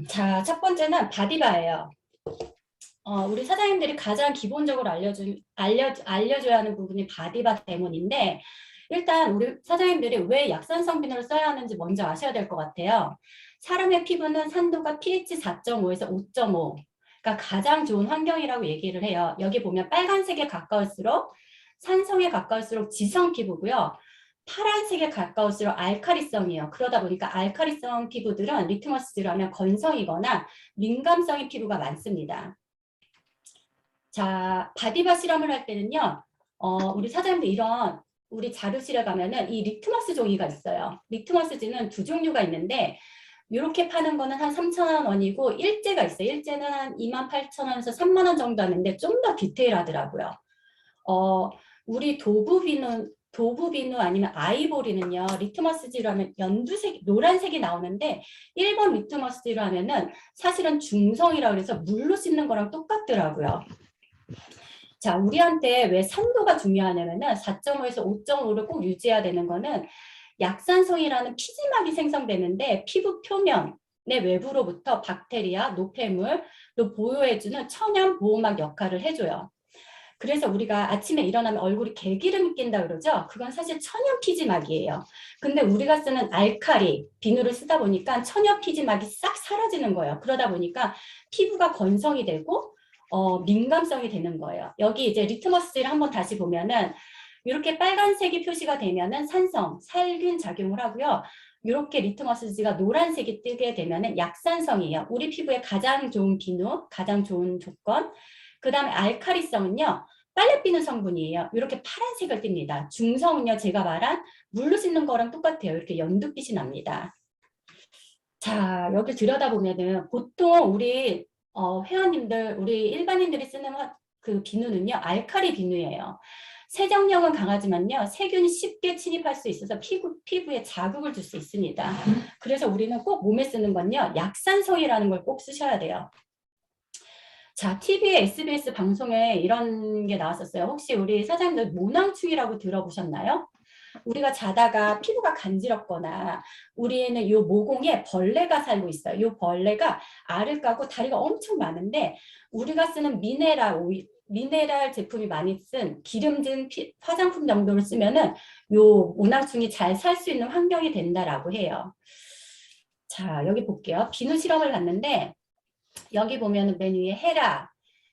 자, 첫 번째는 바디바예요. 우리 사장님들이 가장 기본적으로 알려줘야 하는 부분이 바디바 때문인데, 일단 우리 사장님들이 왜 약산성 비누를 써야 하는지 먼저 아셔야 될 것 같아요. 사람의 피부는 산도가 pH 4.5에서 5.5, 그러니까 가장 좋은 환경이라고 얘기를 해요. 여기 보면 빨간색에 가까울수록, 산성에 가까울수록 지성 피부고요. 파란색에 가까울수록 알카리성이에요. 그러다 보니까 알카리성 피부들은 리트머스를 하면 건성이거나 민감성의 피부가 많습니다. 자, 바디바 실험을 할 때는요, 우리 사장님들 우리 자료실에 가면은 이 리트머스 종이가 있어요. 리트머스지는 두 종류가 있는데, 이렇게 파는 거는 한 3,000원이고, 일제가 있어요. 일제는 한 28,000원에서 3만 원 정도 하는데, 좀 더 디테일하더라고요. 우리 도부비누 아니면 아이보리는요, 리트머스지로 하면 노란색이 나오는데, 1번 리트머스지로 하면은 사실은 중성이라고 해서 물로 씻는 거랑 똑같더라고요. 자, 우리한테 왜 산도가 중요하냐면은 4.5에서 5.5를 꼭 유지해야 되는 거는 약산성이라는 피지막이 생성되는데 피부 표면의 외부로부터 박테리아, 노폐물을 보호해주는 천연 보호막 역할을 해줘요. 그래서 우리가 아침에 일어나면 얼굴이 개기름이 낀다 그러죠? 그건 사실 천연 피지막이에요. 근데 우리가 쓰는 알칼리 비누를 쓰다 보니까 천연 피지막이 싹 사라지는 거예요. 그러다 보니까 피부가 건성이 되고 민감성이 되는 거예요. 여기 이제 리트머스를 한번 다시 보면은 이렇게 빨간색이 표시가 되면은 산성, 살균 작용을 하고요. 이렇게 리트머스지가 노란색이 뜨게 되면은 약산성이에요. 우리 피부에 가장 좋은 비누, 가장 좋은 조건. 그 다음에 알카리성은요. 빨래 비누 성분이에요. 이렇게 파란색을 띱니다. 중성은요. 제가 말한 물로 씻는 거랑 똑같아요. 이렇게 연두빛이 납니다. 자, 여기 들여다보면은 보통 우리 회원님들, 우리 일반인들이 쓰는 그 비누는요. 알칼리 비누예요. 세정력은 강하지만요. 세균이 쉽게 침입할 수 있어서 피부에 자극을 줄 수 있습니다. 그래서 우리는 꼭 몸에 쓰는 건요. 약산성이라는 걸 꼭 쓰셔야 돼요. 자, TV에 SBS 방송에 이런 게 나왔었어요. 혹시 우리 사장님들 모낭충이라고 들어보셨나요? 우리가 자다가 피부가 간지럽거나 우리는 이 모공에 벌레가 살고 있어요. 이 벌레가 알을 까고 다리가 엄청 많은데 우리가 쓰는 미네랄 제품이 많이 쓴 기름진 화장품 정도를 쓰면은 요 모낭충이 잘 살 수 있는 환경이 된다라고 해요. 자, 여기 볼게요. 비누 실험을 봤는데 여기 보면은 맨 위에 헤라.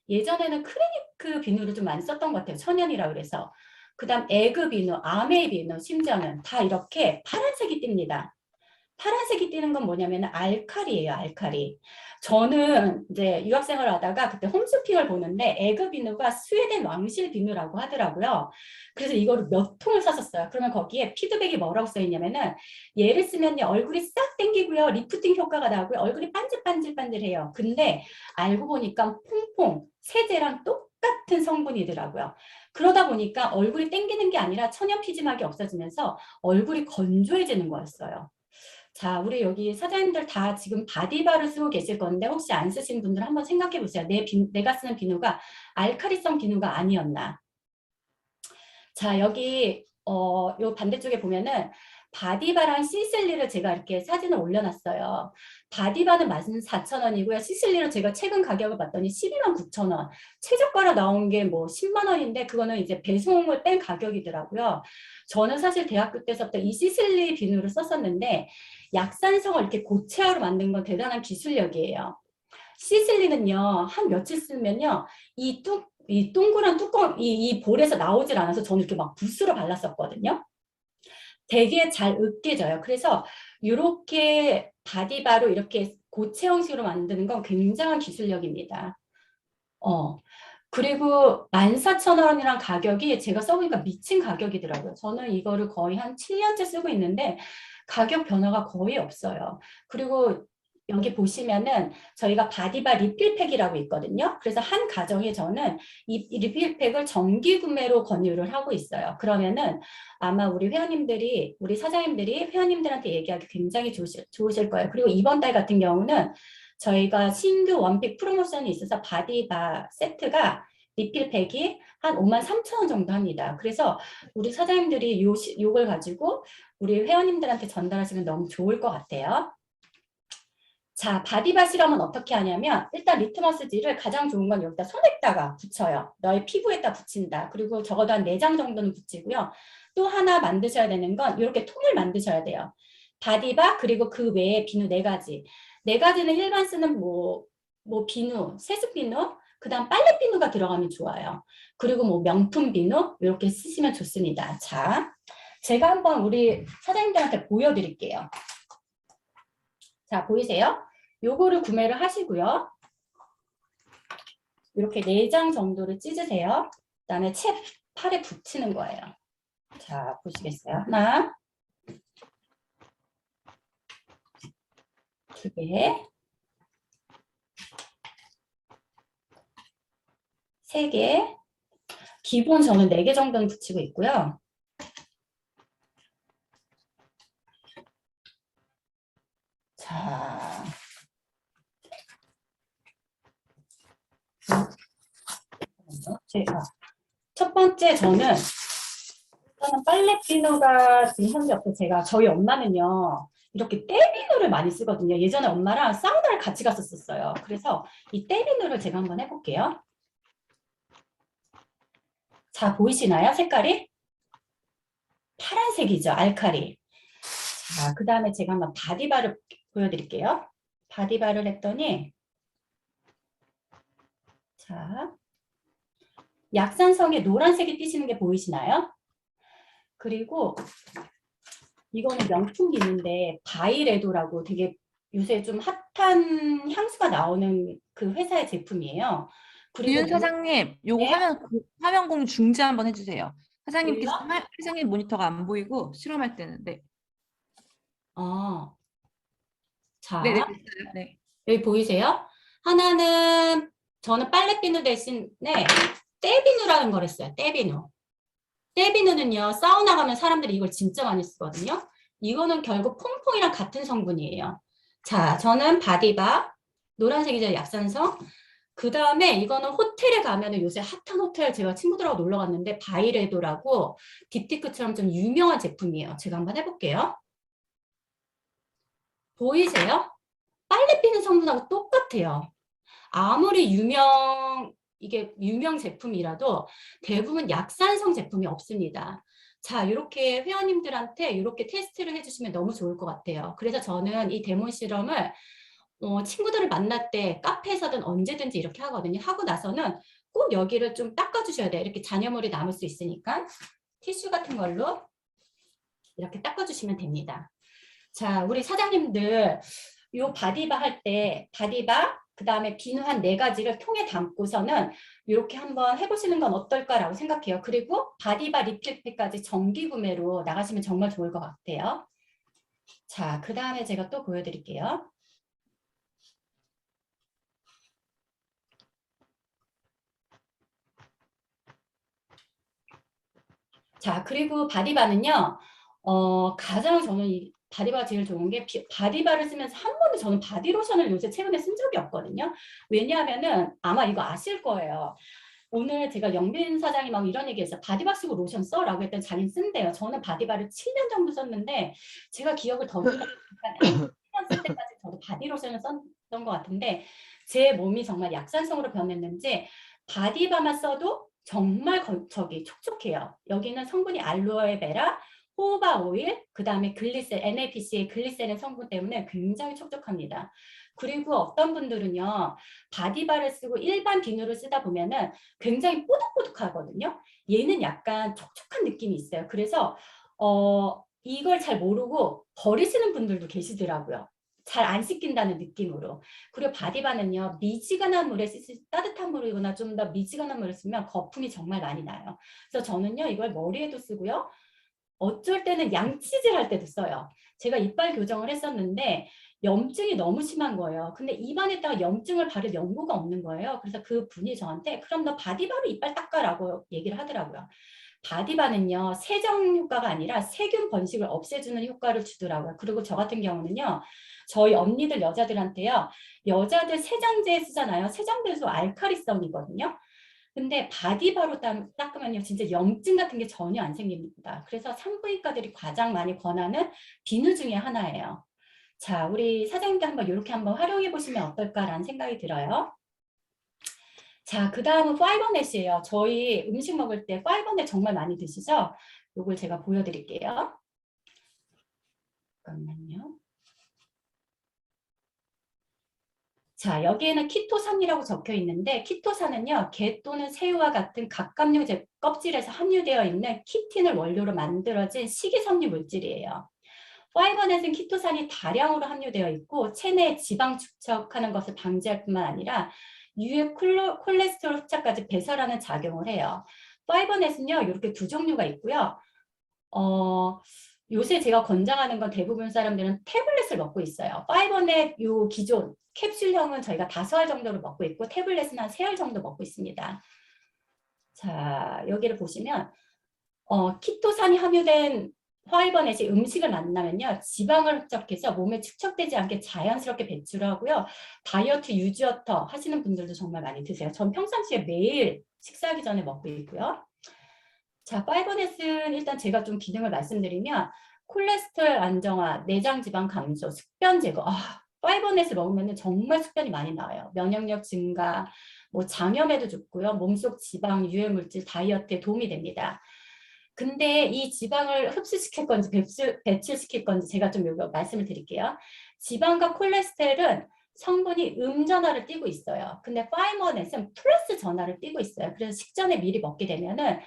예전에는 크리니크 비누를 좀 많이 썼던 것 같아요. 천연이라 그래서. 그 다음 에그 비누, 아메이 비누, 심지어는 다 이렇게 파란색이 띱니다. 파란색이 띄는 건 뭐냐면 알칼리예요, 알칼리. 저는 이제 유학생활을 하다가 그때 홈쇼핑을 보는데 에그 비누가 스웨덴 왕실 비누라고 하더라고요. 그래서 이거를 몇 통을 샀었어요. 그러면 거기에 피드백이 뭐라고 써 있냐면은 얘를 쓰면요 얼굴이 싹 땡기고요 리프팅 효과가 나고요 얼굴이 반질반질반질해요. 근데 알고 보니까 퐁퐁 세제랑 똑같은 성분이더라고요. 그러다 보니까 얼굴이 땡기는 게 아니라 천연 피지막이 없어지면서 얼굴이 건조해지는 거였어요. 자, 우리 여기 사장님들 다 지금 바디바를 쓰고 계실 건데 혹시 안 쓰신 분들 한번 생각해 보세요. 내가 쓰는 비누가 알카리성 비누가 아니었나. 자, 여기 요 반대쪽에 보면은 바디바랑 시슬리를 제가 이렇게 사진을 올려놨어요. 바디바는 14,000원이고요. 시슬리를 제가 최근 가격을 봤더니 129,000원. 최저가로 나온 게 뭐 10만 원인데 그거는 이제 배송을 뺀 가격이더라고요. 저는 사실 대학교 때부터 이 시슬리 비누를 썼었는데 약산성을 이렇게 고체화로 만든 건 대단한 기술력이에요. 시슬리는요, 한 며칠 쓰면요, 이 동그란 뚜껑, 이 볼에서 나오질 않아서 저는 이렇게 막 붓으로 발랐었거든요. 되게 잘 으깨져요. 그래서 이렇게 바디바로 이렇게 고체 형식으로 만드는 건 굉장한 기술력입니다. 그리고 14,000원이란 가격이 제가 써보니까 미친 가격이더라고요. 저는 이거를 거의 한 7년째 쓰고 있는데 가격 변화가 거의 없어요. 그리고 여기 보시면은 저희가 바디바 리필팩이라고 있거든요. 그래서 한 가정에 저는 이 리필팩을 정기 구매로 권유를 하고 있어요. 그러면은 아마 우리 사장님들이 회원님들한테 얘기하기 굉장히 좋으실 거예요. 그리고 이번 달 같은 경우는 저희가 신규 원픽 프로모션이 있어서 바디바 세트가 리필팩이 한 53,000원 정도 합니다. 그래서 우리 사장님들이 요걸 가지고 우리 회원님들한테 전달하시면 너무 좋을 것 같아요. 자, 바디바 실험은 어떻게 하냐면 일단 리트머스지를 가장 좋은 건 여기다 손에다가 붙여요. 너의 피부에다 붙인다. 그리고 적어도 한 4장 정도는 붙이고요. 또 하나 만드셔야 되는 건 이렇게 통을 만드셔야 돼요. 바디바 그리고 그 외에 비누 4가지. 4가지는 일반 쓰는 뭐 비누, 세수 비누, 그다음 빨래 비누가 들어가면 좋아요. 그리고 뭐 명품 비누 이렇게 쓰시면 좋습니다. 자, 제가 한번 우리 사장님들한테 보여드릴게요. 자, 보이세요? 요거를 구매를 하시고요. 이렇게 4장 정도를 찢으세요. 그다음에 책 팔에 붙이는 거예요. 자, 보시겠어요? 하나, 2개, 3개, 기본 저는 4개 정도는 붙이고 있고요. 자, 제가 첫 번째 저는 빨래 비누가 지금 현재 없고 제가 저희 엄마는요 이렇게 때 비누를 많이 쓰거든요. 예전에 엄마랑 사우나를 같이 갔었어요. 그래서 이 때 비누를 제가 한번 해볼게요. 자, 보이시나요? 색깔이? 파란색이죠. 알칼리. 자, 그 다음에 제가 한번 바디바를 보여드릴게요. 바디바를 했더니 자, 약산성에 노란색이 띄시는 게 보이시나요? 그리고 이거는 명품 비누인데 바이레도라고 되게 요새 좀 핫한 향수가 나오는 그 회사의 제품이에요. 그리고 유윤 사장님, 요거 네, 화면 공유 중지 한번 해주세요. 사장님께서 왜요? 사장님 모니터가 안 보이고 실험할 때는 네, 어, 네, 네, 자, 됐어요. 네. 여기 보이세요? 하나는 저는 빨래비누 대신에 떼비누라는 걸 했어요. 떼비누. 떼비누는요, 사우나 가면 사람들이 이걸 진짜 많이 쓰거든요. 이거는 결국 퐁퐁이랑 같은 성분이에요. 자, 저는 바디바, 노란색이죠, 약산성. 그 다음에 이거는 호텔에 가면은 요새 핫한 호텔 제가 친구들하고 놀러 갔는데 바이레도라고 딥티크처럼 좀 유명한 제품이에요. 제가 한번 해볼게요. 보이세요? 빨래 피는 성분하고 똑같아요. 아무리 이게 유명 제품이라도 대부분 약산성 제품이 없습니다. 자, 이렇게 회원님들한테 이렇게 테스트를 해주시면 너무 좋을 것 같아요. 그래서 저는 이 데모 실험을 친구들을 만날 때 카페에서든 언제든지 이렇게 하거든요. 하고 나서는 꼭 여기를 좀 닦아주셔야 돼요. 이렇게 잔여물이 남을 수 있으니까 티슈 같은 걸로 이렇게 닦아주시면 됩니다. 자, 우리 사장님들 요 바디바 할 때 바디바 그다음에 비누 한 4가지를 통에 담고서는 이렇게 한번 해보시는 건 어떨까라고 생각해요. 그리고 바디바 리필팩까지 정기 구매로 나가시면 정말 좋을 것 같아요. 자, 그 다음에 제가 또 보여드릴게요. 자, 그리고 바디바는요, 가장 저는 이 바디바가 제일 좋은 게 바디바를 쓰면서 한 번도 저는 바디로션을 요새 최근에 쓴 적이 없거든요. 왜냐하면은 아마 이거 아실 거예요. 오늘 제가 영빈 사장님하고 이런 얘기했어요. 바디바 쓰고 로션 써? 라고 했더니 자기는 쓴대요. 저는 바디바를 7년 정도 썼는데 제가 기억을 더듬다 보니까 아마 7년 쓸 때까지 저도 바디로션을 썼던 것 같은데 제 몸이 정말 약산성으로 변했는지 바디바만 써도 정말 촉촉해요. 여기는 성분이 알로에베라, 호호바 오일, 그 다음에 글리셀, NAPC의 글리셀의 성분 때문에 굉장히 촉촉합니다. 그리고 어떤 분들은요, 바디바를 쓰고 일반 비누를 쓰다 보면은 굉장히 뽀득뽀득하거든요. 얘는 약간 촉촉한 느낌이 있어요. 그래서 이걸 잘 모르고 버리시는 분들도 계시더라고요. 잘 안 씻긴다는 느낌으로. 그리고 바디바는요, 미지근한 물에 따뜻한 물이거나 좀 더 미지근한 물을 쓰면 거품이 정말 많이 나요. 그래서 저는요, 이걸 머리에도 쓰고요. 어쩔 때는 양치질 할 때도 써요. 제가 이빨 교정을 했었는데 염증이 너무 심한 거예요. 근데 입안에다가 염증을 바를 연고가 없는 거예요. 그래서 그 분이 저한테 그럼 너 바디바로 이빨 닦아라고 얘기를 하더라고요. 바디바는요, 세정 효과가 아니라 세균 번식을 없애주는 효과를 주더라고요. 그리고 저 같은 경우는요, 저희 언니들 여자들한테요, 여자들 세정제 쓰잖아요. 세정제도 알칼리성이거든요. 근데 바디바로 닦으면요 진짜 염증 같은 게 전혀 안 생깁니다. 그래서 산부인과들이 가장 많이 권하는 비누 중에 하나예요. 자, 우리 사장님도 한번 이렇게 한번 활용해 보시면 어떨까라는 생각이 들어요. 자, 그 다음은 파이버넷이에요. 저희 음식 먹을 때 파이버넷 정말 많이 드시죠? 이걸 제가 보여드릴게요. 잠깐만요. 자, 여기에는 키토산이라고 적혀 있는데 키토산은요, 게 또는 새우와 같은 갑각류 껍질에서 함유되어 있는 키틴을 원료로 만들어진 식이섬유 물질이에요. 파이버넷은 키토산이 다량으로 함유되어 있고 체내 지방 축적하는 것을 방지할 뿐만 아니라 유해 콜레스테롤 흡착까지 배설하는 작용을 해요. 파이버넷은요, 이렇게 두 종류가 있고요. 요새 제가 권장하는 건 대부분 사람들은 태블릿을 먹고 있어요. 파이버넷 요 기존 캡슐형은 저희가 5알 정도로 먹고 있고 태블릿은 한 3알 정도 먹고 있습니다. 자, 여기를 보시면 키토산이 함유된 파이버넷이 음식을 만나면요. 지방을 흡착해서 몸에 축적되지 않게 자연스럽게 배출하고요. 다이어트 유지어터 하시는 분들도 정말 많이 드세요. 전 평상시에 매일 식사하기 전에 먹고 있고요. 자, 파이버넷은 일단 제가 좀 기능을 말씀드리면 콜레스테롤 안정화, 내장 지방 감소, 숙변 제거. 파이버넷을 먹으면 정말 숙변이 많이 나와요. 면역력 증가, 뭐 장염에도 좋고요. 몸속 지방, 유해 물질, 다이어트에 도움이 됩니다. 근데 이 지방을 흡수시킬 건지 배출시킬 건지 제가 좀 요거 말씀을 드릴게요. 지방과 콜레스테롤은 성분이 음전하를 띠고 있어요. 근데 파이버넷은 플러스 전하를 띠고 있어요. 그래서 식전에 미리 먹게 되면은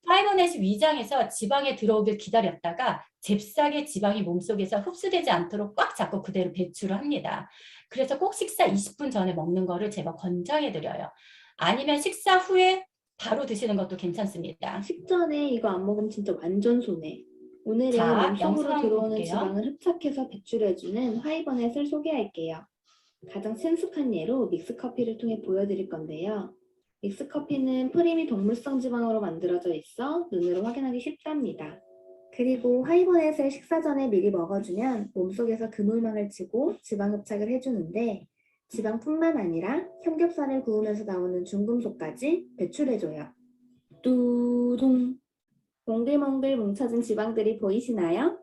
파이버넷이 위장에서 지방에 들어오길 기다렸다가 잽싸게 지방이 몸속에서 흡수되지 않도록 꽉 잡고 그대로 배출을 합니다. 그래서 꼭 식사 20분 전에 먹는 거를 제가 권장해드려요. 아니면 식사 후에 바로 드시는 것도 괜찮습니다. 식전에 이거 안 먹으면 진짜 완전 손해. 오늘은 자, 영상 몸속으로 한번 들어오는 볼게요. 지방을 흡착해서 배출해주는 파이버넷을 소개할게요. 가장 친숙한 예로 믹스커피를 통해 보여드릴 건데요. 믹스커피는 프림이 동물성 지방으로 만들어져 있어 눈으로 확인하기 쉽답니다. 그리고 파이버넷을 식사 전에 미리 먹어주면 몸속에서 그물망을 치고 지방 흡착을 해주는데 지방뿐만 아니라 삼겹살을 구우면서 나오는 중금속까지 배출해줘요. 뚜둥! 몽글몽글 뭉쳐진 지방들이 보이시나요?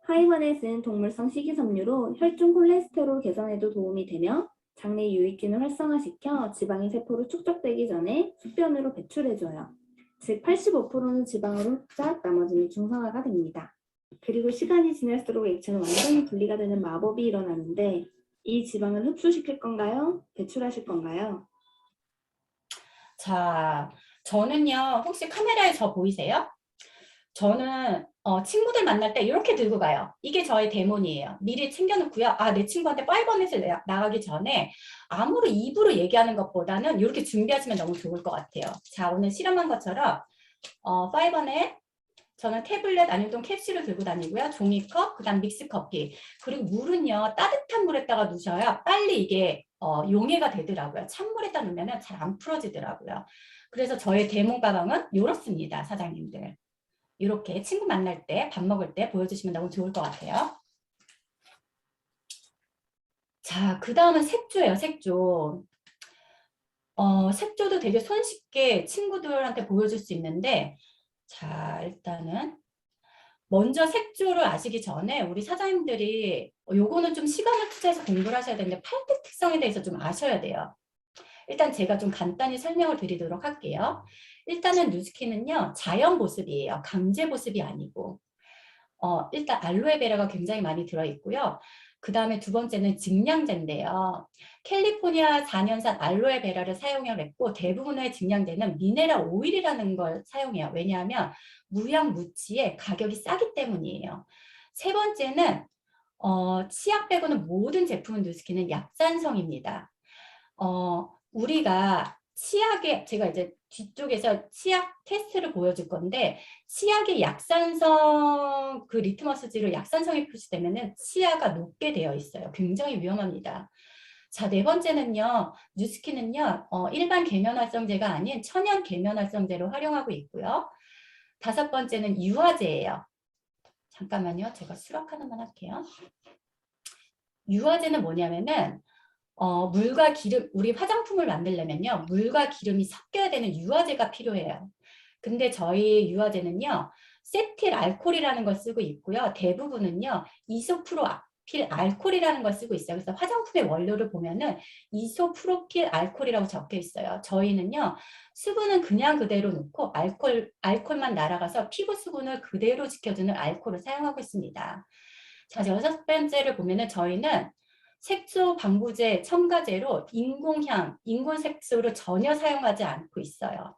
파이버넷은 동물성 식이섬유로 혈중 콜레스테롤 개선에도 도움이 되며 장내 유익균을 활성화시켜 지방이 세포로 축적되기 전에 숙변으로 배출해줘요. 즉 85%는 지방으로 흡착, 나머지는 중성화가 됩니다. 그리고 시간이 지날수록 액체는 완전히 분리가 되는 마법이 일어나는데 이 지방을 흡수시킬 건가요? 배출하실 건가요? 자, 저는요, 혹시 카메라에 저 보이세요? 저는 친구들 만날 때 이렇게 들고 가요. 이게 저의 대본이에요. 미리 챙겨놓고요. 내 친구한테 파이버넷을 나가기 전에 아무리 입으로 얘기하는 것보다는 이렇게 준비하시면 너무 좋을 것 같아요. 자, 오늘 실험한 것처럼 파이버넷, 저는 태블릿 아니면 캡슐을 들고 다니고요. 종이컵, 그 다음 믹스커피. 그리고 물은요, 따뜻한 물에다가 넣으셔야 빨리 이게 용해가 되더라고요. 찬물에다 넣으면 잘 안 풀어지더라고요. 그래서 저의 데모 가방은 이렇습니다, 사장님들. 이렇게 친구 만날 때, 밥 먹을 때 보여주시면 너무 좋을 것 같아요. 자, 그 다음은 색조예요, 색조. 색조도 되게 손쉽게 친구들한테 보여줄 수 있는데, 자, 일단은 먼저 색조를 아시기 전에 우리 사장님들이 요거는 좀 시간을 투자해서 공부를 하셔야 되는데 팔색 특성에 대해서 좀 아셔야 돼요. 일단 제가 좀 간단히 설명을 드리도록 할게요. 일단은 누즈키는요, 자연 보습이에요. 강제 보습이 아니고. 일단 알로에베라가 굉장히 많이 들어있고요. 그 다음에 두 번째는 증량제인데요. 캘리포니아 4년산 알로에베라를 사용을 했고 대부분의 증량제는 미네랄 오일이라는 걸 사용해요. 왜냐하면 무향무치에 가격이 싸기 때문이에요. 세 번째는 치약 빼고는 모든 제품 누스키는 약산성입니다. 우리가 치약에 제가 이제 뒤쪽에서 치약 테스트를 보여줄 건데 치약의 약산성 그 리트머스지로 약산성이 표시되면은 치아가 녹게 되어 있어요. 굉장히 위험합니다. 자, 네 번째는요. 뉴스킨은요. 일반 계면활성제가 아닌 천연 계면활성제로 활용하고 있고요. 다섯 번째는 유화제예요. 잠깐만요. 제가 수락 하나만 할게요. 유화제는 뭐냐면은 물과 기름, 우리 화장품을 만들려면요. 물과 기름이 섞여야 되는 유화제가 필요해요. 근데 저희 유화제는요. 세틸 알코올이라는 걸 쓰고 있고요. 대부분은요. 이소프로 이소프로필 알코올이라는 걸 쓰고 있어요. 그래서 화장품의 원료를 보면은 이소프로필 알코올이라고 적혀 있어요. 저희는요, 수분은 그냥 그대로 넣고 알코올만 날아가서 피부 수분을 그대로 지켜주는 알코올을 사용하고 있습니다. 자, 6번째를 보면은 저희는 색소 방부제, 첨가제로 인공향, 인공 색소를 전혀 사용하지 않고 있어요.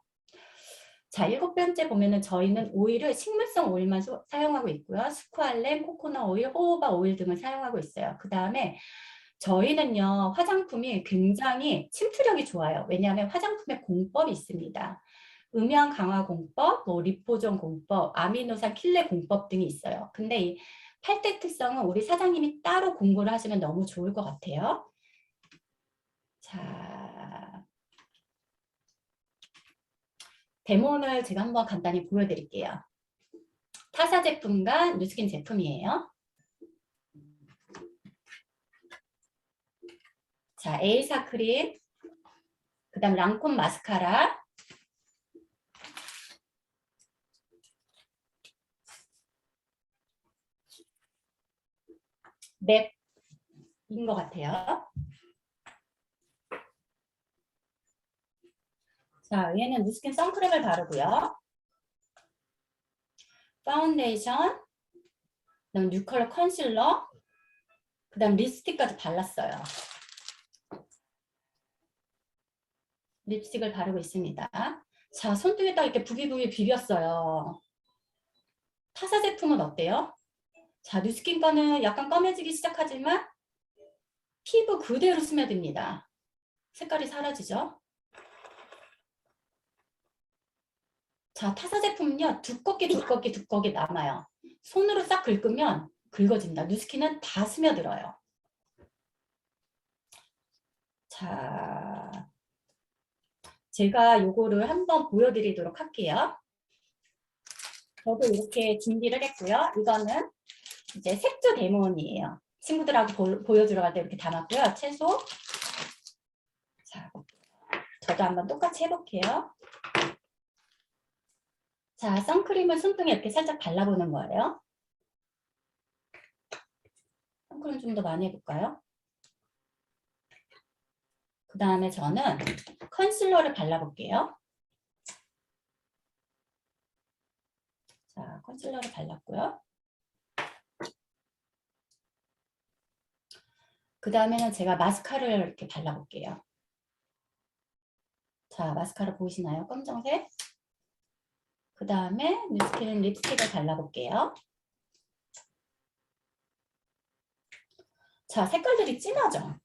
자, 7번째 보면은 저희는 오일을 식물성 오일만 사용하고 있고요. 스쿠알렌, 코코넛 오일, 호호바 오일 등을 사용하고 있어요. 그 다음에 저희는요, 화장품이 굉장히 침투력이 좋아요. 왜냐하면 화장품에 공법이 있습니다. 음영 강화 공법, 뭐 리포존 공법, 아미노산 킬레 공법 등이 있어요. 근데 이 8대 특성은 우리 사장님이 따로 공부를 하시면 너무 좋을 것 같아요. 자, 데모를 제가 한번 간단히 보여드릴게요. 타사 제품과 누스킨 제품이에요. 자, 에일사 크림, 그 다음 랑콤 마스카라, 맵인 것 같아요. 자, 얘는 누스킨 선크림을 바르고요. 파운데이션, 그다음 뉴컬러 컨실러, 그다음 립스틱까지 발랐어요. 립스틱을 바르고 있습니다. 자, 손등에다 이렇게 부비부비 비볐어요. 타사 제품은 어때요? 자, 누스킨 거는 약간 검해지기 시작하지만 피부 그대로 스며듭니다. 색깔이 사라지죠? 자, 타사 제품은요, 두껍게 남아요. 손으로 싹 긁으면 긁어진다. 누스킨은 다 스며들어요. 자, 제가 요거를 한번 보여드리도록 할게요. 저도 이렇게 준비를 했고요. 이거는 이제 색조 데몬이에요. 친구들하고 보여주러 갈 때 이렇게 담았고요. 채소. 자, 저도 한번 똑같이 해볼게요. 자, 선크림을 손등에 이렇게 살짝 발라보는 거예요. 선크림 좀 더 많이 해볼까요? 그 다음에 저는 컨실러를 발라볼게요. 자, 컨실러를 발랐고요. 그 다음에는 제가 마스카라를 이렇게 발라볼게요. 자, 마스카라 보이시나요? 검정색. 그 다음에 누스킨 립스틱을 발라볼게요. 자, 색깔들이 진하죠?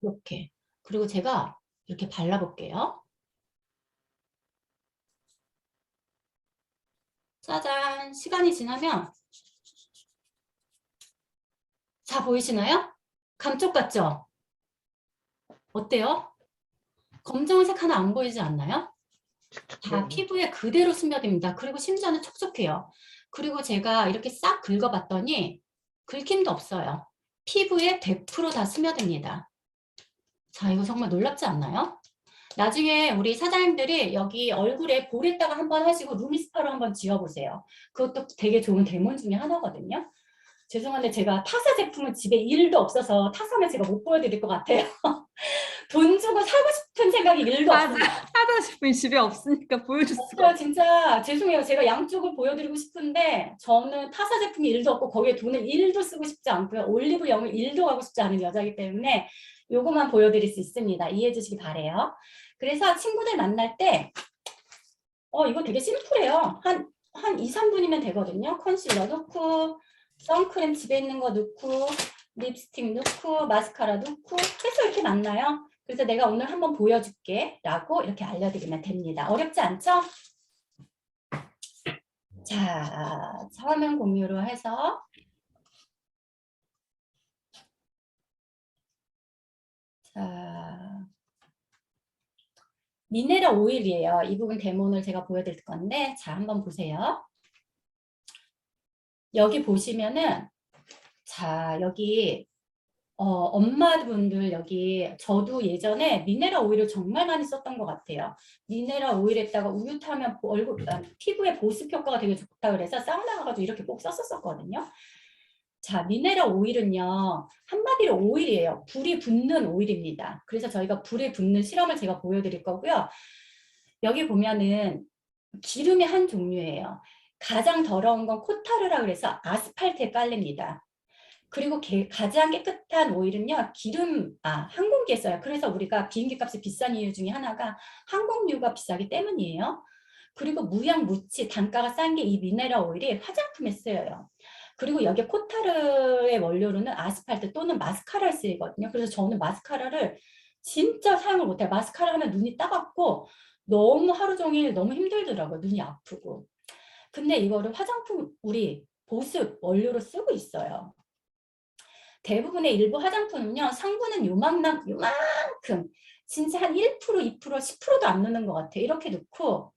이렇게. 그리고 제가 이렇게 발라볼게요. 짜잔! 시간이 지나면 자, 보이시나요? 감쪽 같죠? 어때요? 검정색 하나 안 보이지 않나요? 다 피부에 그대로 스며듭니다. 그리고 심지어는 촉촉해요. 그리고 제가 이렇게 싹 긁어봤더니 긁힘도 없어요. 피부에 100% 다 스며듭니다. 자, 이거 정말 놀랍지 않나요? 나중에 우리 사장님들이 여기 얼굴에 볼에다가 한번 하시고 루미스파로 한번 지워보세요. 그것도 되게 좋은 데몬 중에 하나거든요. 죄송한데 제가 타사 제품은 집에 1도 없어서 타사는 제가 못 보여드릴 것 같아요. 돈 주고 사고 싶은 생각이 1도 맞아. 없어요. 하다 싶으면 집에 없으니까 보여줄 수가 없어요. 없어. 진짜 죄송해요. 제가 양쪽을 보여드리고 싶은데 저는 타사 제품이 1도 없고 거기에 돈을 1도 쓰고 싶지 않고요. 올리브 영을 1도 가고 싶지 않은 여자이기 때문에 요거만 보여드릴 수 있습니다. 이해해 주시기 바래요. 그래서 친구들 만날 때 이거 되게 심플해요. 한 2, 3분이면 되거든요. 컨실러 넣고 선크림 집에 있는 거 넣고 립스틱 넣고 마스카라 넣고 해서 이렇게 만나요. 그래서 내가 오늘 한번 보여줄게 라고 이렇게 알려드리면 됩니다. 어렵지 않죠? 자, 화면 공유로 해서 자, 미네랄 오일이에요. 이 부분 데모를 제가 보여드릴 건데 자, 한번 보세요. 여기 보시면은 자, 여기 엄마분들 여기 저도 예전에 미네랄 오일을 정말 많이 썼던 것 같아요. 미네랄 오일에다가 우유 타면 피부에 보습 효과가 되게 좋다 그래서 사우나 가가지고 이렇게 꼭 썼었거든요. 자, 미네랄 오일은요, 한마디로 오일이에요. 불이 붙는 오일입니다. 그래서 저희가 불이 붙는 실험을 제가 보여드릴 거고요. 여기 보면은 기름의 한 종류예요. 가장 더러운 건 코타르라 그래서 아스팔트에 깔립니다. 그리고 가장 깨끗한 오일은요, 항공기에 써요. 그래서 우리가 비행기 값이 비싼 이유 중에 하나가 항공유가 비싸기 때문이에요. 그리고 무치, 단가가 싼 게 이 미네랄 오일이 화장품에 쓰여요. 그리고 여기 코타르의 원료로는 아스팔트 또는 마스카라를 쓰이거든요. 그래서 저는 마스카라를 진짜 사용을 못해요. 마스카라 하면 눈이 따갑고 너무 하루 종일 너무 힘들더라고요. 눈이 아프고. 근데 이거를 화장품 우리 보습 원료로 쓰고 있어요. 대부분의 일부 화장품은요, 성분은 요만큼, 진짜 한 1%, 2%, 10%도 안 넣는 것 같아요. 이렇게 넣고,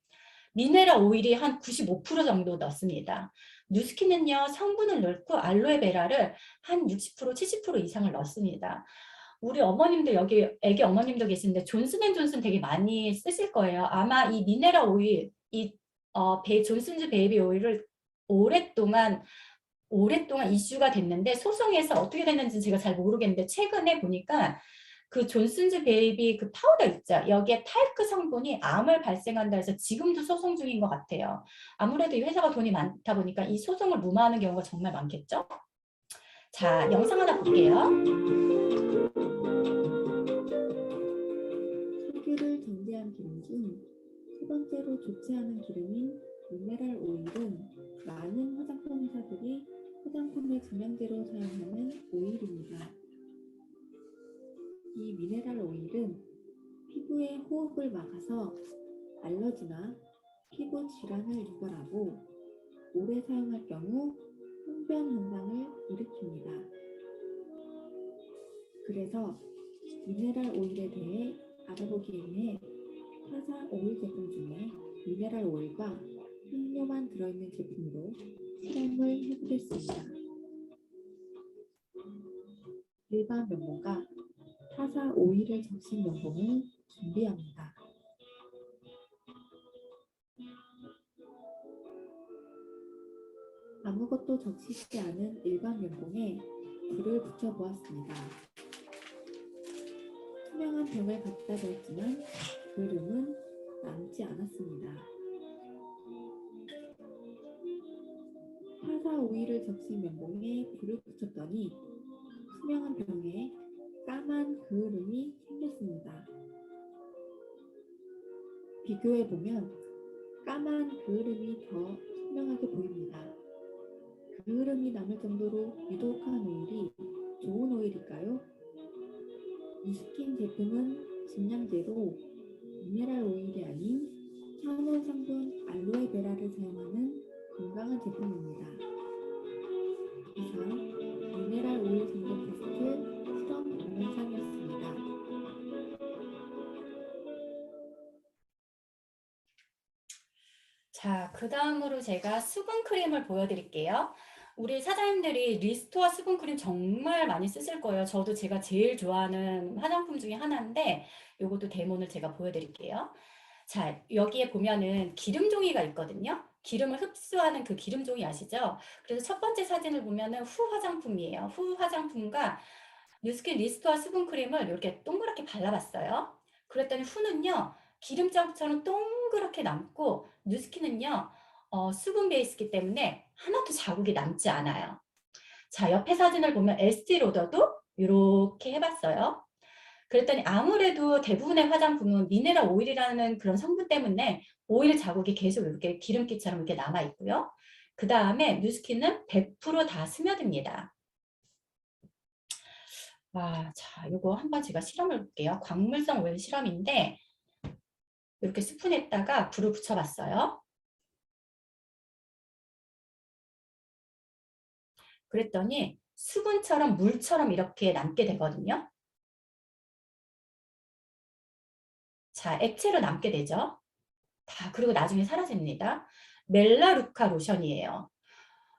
미네랄 오일이 한 95% 정도 넣습니다. 뉴스킨은요, 성분을 넣고 알로에베라를 한 60%, 70% 이상을 넣습니다. 우리 어머님들, 여기 애기 어머님도 계신데, 존슨앤존슨 되게 많이 쓰실 거예요. 아마 이 미네랄 오일, 존슨즈 베이비 오일을 오랫동안 이슈가 됐는데 소송에서 어떻게 됐는지 제가 잘 모르겠는데 최근에 보니까 그 존슨즈 베이비 그 파우더 있죠. 여기에 탈크 성분이 암을 발생한다 해서 지금도 소송 중인 것 같아요. 아무래도 이 회사가 돈이 많다 보니까 이 소송을 무마하는 경우가 정말 많겠죠. 자, 영상 하나 볼게요. 석유를 전제한 기름 중 세 번째로 좋지 않은 기름인 미네랄 오일은 많은 화장품 회사들이 화장품의 중량제로 사용하는 오일입니다. 이 미네랄 오일은 피부의 호흡을 막아서 알러지나 피부 질환을 유발하고 오래 사용할 경우 흉변 현상을 일으킵니다. 그래서 미네랄 오일에 대해 알아보기 위해 타사 오일 제품 중에 미네랄 오일과 향료만 들어있는 제품으로 실험을 해보겠습니다. 일반 면봉과 타사 오일을 적신 면봉을 준비합니다. 아무것도 적시지 않은 일반 면봉에 불을 붙여보았습니다. 투명한 병을 갖다 댔지만 그름은 남지 않았습니다. 타사 오일을 적신 면봉에 불을 붙였더니 투명한 병에 까만 그을음이 생겼습니다. 비교해보면 까만 그을음이 더 선명하게 보입니다. 그을음이 남을 정도로 유독한 오일이 좋은 오일일까요? 뉴스킨 제품은 진량제로 미네랄 오일이 아닌 천연 성분 알로에베라를 사용하는 건강한 제품입니다. 이상 미네랄 오일 성분 테스트 실험 동영상이었습니다. 자, 그 다음으로 제가 수분크림을 보여드릴게요. 우리 사장님들이 리스토아 수분크림 정말 많이 쓰실 거예요. 저도 제가 제일 좋아하는 화장품 중에 하나인데 요것도 데모를 제가 보여드릴게요. 자, 여기에 보면은 기름 종이가 있거든요. 기름을 흡수하는 그 기름 종이 아시죠? 그래서 첫 번째 사진을 보면은 후 화장품이에요. 후 화장품과 뉴스킨 리스토아 수분크림을 이렇게 동그랗게 발라봤어요. 그랬더니 후는요, 기름장처럼 동그랗게 남고 뉴스킨은요, 수분 베이스이기 때문에 하나도 자국이 남지 않아요. 자, 옆에 사진을 보면 에스티 로더도 이렇게 해봤어요. 그랬더니 아무래도 대부분의 화장품은 미네랄 오일이라는 그런 성분 때문에 오일 자국이 계속 이렇게 기름기처럼 이렇게 남아 있고요. 그 다음에 뉴스킨은 100%다 스며듭니다. 와, 자, 이거 한번 제가 실험을 볼게요. 광물성 오일 실험인데 이렇게 스푼에다가 불을 붙여봤어요. 그랬더니 수분처럼 물처럼 이렇게 남게 되거든요. 자, 액체로 남게 되죠. 다 그리고 나중에 사라집니다. 멜라루카 로션이에요.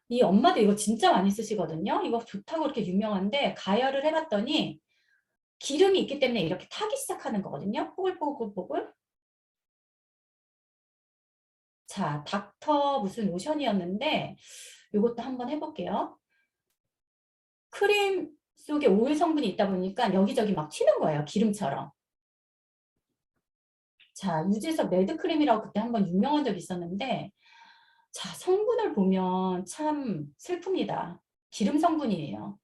이 엄마도 이거 진짜 많이 쓰시거든요. 이거 좋다고 그렇게 유명한데 가열을 해봤더니 기름이 있기 때문에 이렇게 타기 시작하는 거거든요. 뽀글뽀글뽀글. 자, 닥터 무슨 로션이었는데 이것도 한번 해볼게요. 크림 속에 오일 성분이 있다 보니까 여기저기 막 튀는 거예요. 기름처럼. 자, 유재석 매드크림이라고 그때 한번 유명한 적이 있었는데, 자, 성분을 보면 참 슬픕니다. 기름 성분이에요.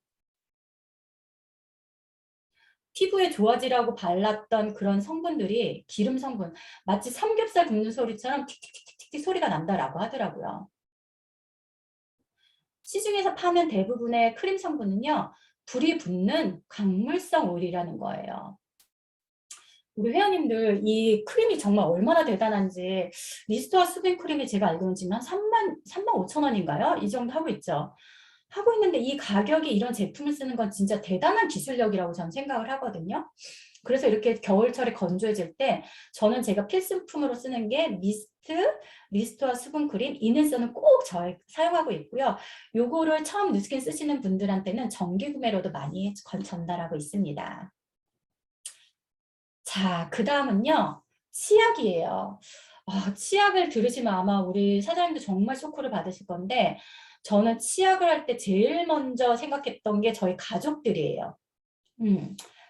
피부에 좋아지라고 발랐던 그런 성분들이 기름 성분, 마치 삼겹살 굽는 소리처럼 틱틱틱틱틱 소리가 난다라고 하더라고요. 시중에서 파는 대부분의 크림 성분은요, 불이 붙는 강물성 오일이라는 거예요. 우리 회원님들 이 크림이 정말 얼마나 대단한지 미스터와 수분 크림이 제가 알고는 지금 한 3만 5천 원인가요? 이 정도 하고 있죠. 하고 있는데 이 가격이 이런 제품을 쓰는 건 진짜 대단한 기술력이라고 저는 생각을 하거든요. 그래서 이렇게 겨울철에 건조해질 때 저는 제가 필수품으로 쓰는 게 미스트와 수분크림, 이는서는 꼭 사용하고 있고요. 요거를 처음 누스킨 쓰시는 분들한테는 정기 구매로도 많이 전달하고 있습니다. 자, 그 다음은요. 치약이에요. 치약을 들으시면 아마 우리 사장님도 정말 쇼크를 받으실 건데 저는 치약을 할 때 제일 먼저 생각했던 게 저희 가족들이에요.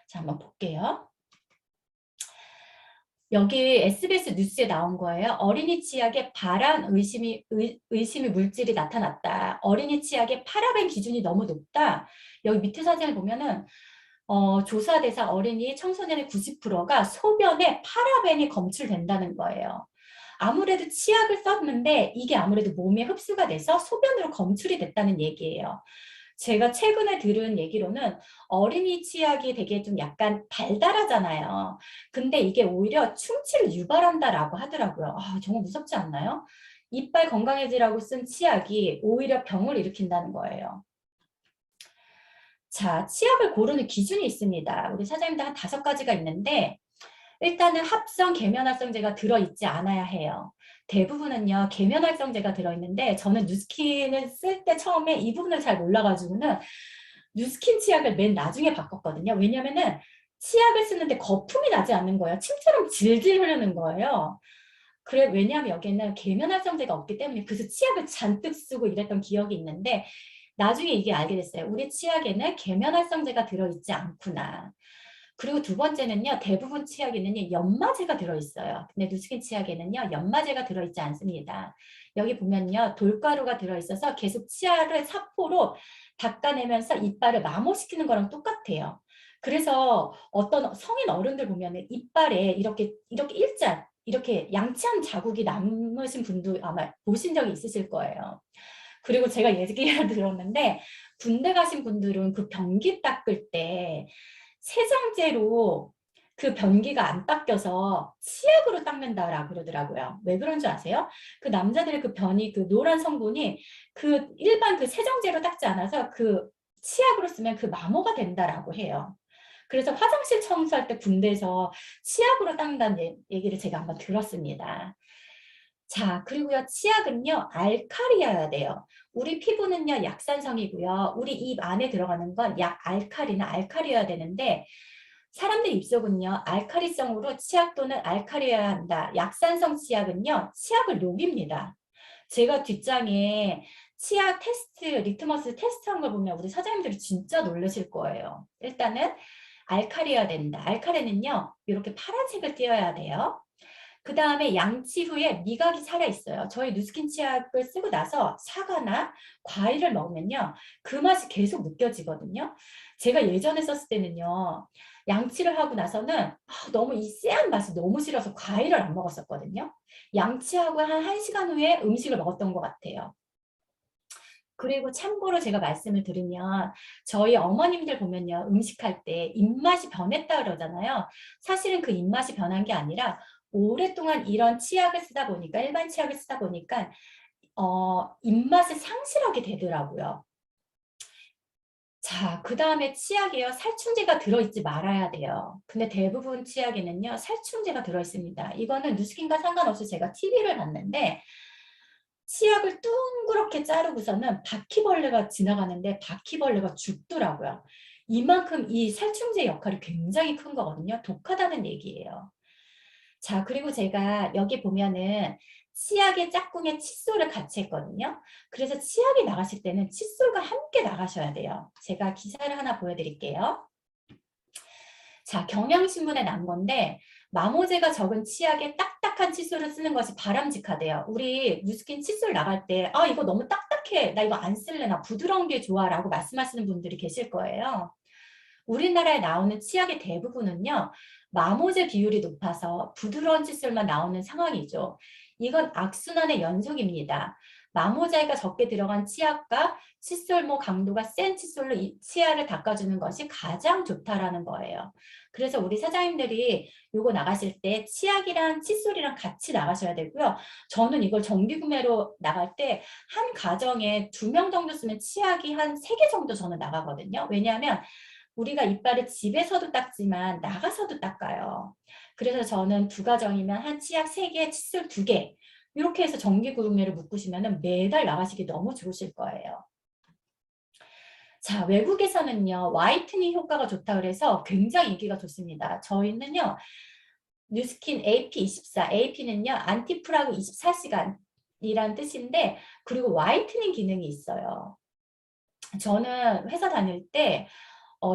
자, 한번 볼게요. 여기 SBS 뉴스에 나온 거예요. 어린이 치약에 발암 의심이 물질이 나타났다. 어린이 치약의 파라벤 기준이 너무 높다. 여기 밑에 사진을 보면은 조사 대상 어린이 청소년의 90%가 소변에 파라벤이 검출된다는 거예요. 아무래도 치약을 썼는데 이게 아무래도 몸에 흡수가 돼서 소변으로 검출이 됐다는 얘기예요. 제가 최근에 들은 얘기로는 어린이 치약이 되게 좀 약간 달달하잖아요. 근데 이게 오히려 충치를 유발한다라고 하더라고요. 정말 무섭지 않나요? 이빨 건강해지라고 쓴 치약이 오히려 병을 일으킨다는 거예요. 자, 치약을 고르는 기준이 있습니다. 우리 사장님들 한 5가지가 있는데 일단은 합성 계면활성제가 들어있지 않아야 해요. 대부분은요, 계면활성제가 들어있는데 저는 누스킨을 쓸 때 처음에 이 부분을 잘 몰라가지고는 누스킨 치약을 맨 나중에 바꿨거든요. 왜냐면은 치약을 쓰는데 거품이 나지 않는 거예요. 침처럼 질질 흐르는 거예요. 그래, 왜냐하면 여기에는 계면활성제가 없기 때문에 그래서 치약을 잔뜩 쓰고 이랬던 기억이 있는데 나중에 이게 알게 됐어요. 우리 치약에는 계면활성제가 들어있지 않구나. 그리고 두 번째는요. 대부분 치약에는요. 연마제가 들어있어요. 근데 누스킨 치약에는요. 연마제가 들어있지 않습니다. 여기 보면요. 돌가루가 들어있어서 계속 치아를 사포로 닦아내면서 이빨을 마모시키는 거랑 똑같아요. 그래서 어떤 성인 어른들 보면은 이빨에 이렇게 일자 이렇게 양치한 자국이 남으신 분도 아마 보신 적이 있으실 거예요. 그리고 제가 얘기를 들었는데 군대 가신 분들은 그 변기 닦을 때 세정제로 그 변기가 안 닦여서 치약으로 닦는다라고 그러더라고요. 왜 그런 줄 아세요? 그 남자들의 그 변이 그 노란 성분이 그 일반 그 세정제로 닦지 않아서 그 치약으로 쓰면 그 마모가 된다라고 해요. 그래서 화장실 청소할 때 군대에서 치약으로 닦는다는 얘기를 제가 한번 들었습니다. 자, 그리고요, 치약은요, 알칼리여야 돼요. 우리 피부는요, 약산성이고요. 우리 입 안에 들어가는 건 알칼리나 알칼리여야 되는데, 사람들 입속은요, 알칼리성으로 치약 또는 알칼리여야 한다. 약산성 치약은요, 치약을 녹입니다. 제가 뒷장에 치약 테스트, 리트머스 테스트한 걸 보면 우리 사장님들이 진짜 놀라실 거예요. 일단은 알칼리여야 된다. 알칼리는요, 이렇게 파란색을 띄어야 돼요. 그 다음에 양치 후에 미각이 살아있어요. 저희 누스킨 치약을 쓰고 나서 사과나 과일을 먹으면요. 그 맛이 계속 느껴지거든요. 제가 예전에 썼을 때는요. 양치를 하고 나서는 너무 이 쎄한 맛이 너무 싫어서 과일을 안 먹었었거든요. 양치하고 한 1시간 후에 음식을 먹었던 것 같아요. 그리고 참고로 제가 말씀을 드리면 저희 어머님들 보면요. 음식할 때 입맛이 변했다 그러잖아요. 사실은 그 입맛이 변한 게 아니라 오랫동안 이런 치약을 쓰다 보니까 일반 치약을 쓰다 보니까 입맛을 상실하게 되더라고요. 자, 그 다음에 치약에요. 살충제가 들어있지 말아야 돼요. 근데 대부분 치약에는요. 살충제가 들어있습니다. 이거는 누스킨과 상관없이 제가 TV를 봤는데 치약을 둥그렇게 자르고서는 바퀴벌레가 지나가는데 바퀴벌레가 죽더라고요. 이만큼 이 살충제 역할이 굉장히 큰 거거든요. 독하다는 얘기예요. 자, 그리고 제가 여기 보면은 치약의 짝꿍에 칫솔을 같이 했거든요. 그래서 치약이 나가실 때는 칫솔과 함께 나가셔야 돼요. 제가 기사를 하나 보여드릴게요. 자, 경향신문에 난 건데 마모제가 적은 치약에 딱딱한 칫솔을 쓰는 것이 바람직하대요. 우리 뉴스킨 칫솔 나갈 때 아, 이거 너무 딱딱해. 나 이거 안 쓸래. 나 부드러운 게 좋아. 라고 말씀하시는 분들이 계실 거예요. 우리나라에 나오는 치약의 대부분은요. 마모제 비율이 높아서 부드러운 칫솔만 나오는 상황이죠. 이건 악순환의 연속입니다. 마모제가 적게 들어간 치약과 칫솔모 강도가 센 칫솔로 이 치아를 닦아주는 것이 가장 좋다라는 거예요. 그래서 우리 사장님들이 요거 나가실 때 치약이랑 칫솔이랑 같이 나가셔야 되고요. 저는 이걸 정기 구매로 나갈 때 한 가정에 2명 정도 쓰면 치약이 한 3개 정도 저는 나가거든요. 왜냐하면 우리가 이빨을 집에서도 닦지만 나가서도 닦아요. 그래서 저는 2가정이면 한 치약 3개, 칫솔 2개 이렇게 해서 정기 구매를 묶으시면 매달 나가시기 너무 좋으실 거예요. 자, 외국에서는요, 화이트닝 효과가 좋다 그래서 굉장히 인기가 좋습니다. 저희는요, 뉴스킨 AP24, AP는요, 안티프라그 24시간이란 뜻인데, 그리고 화이트닝 기능이 있어요. 저는 회사 다닐 때,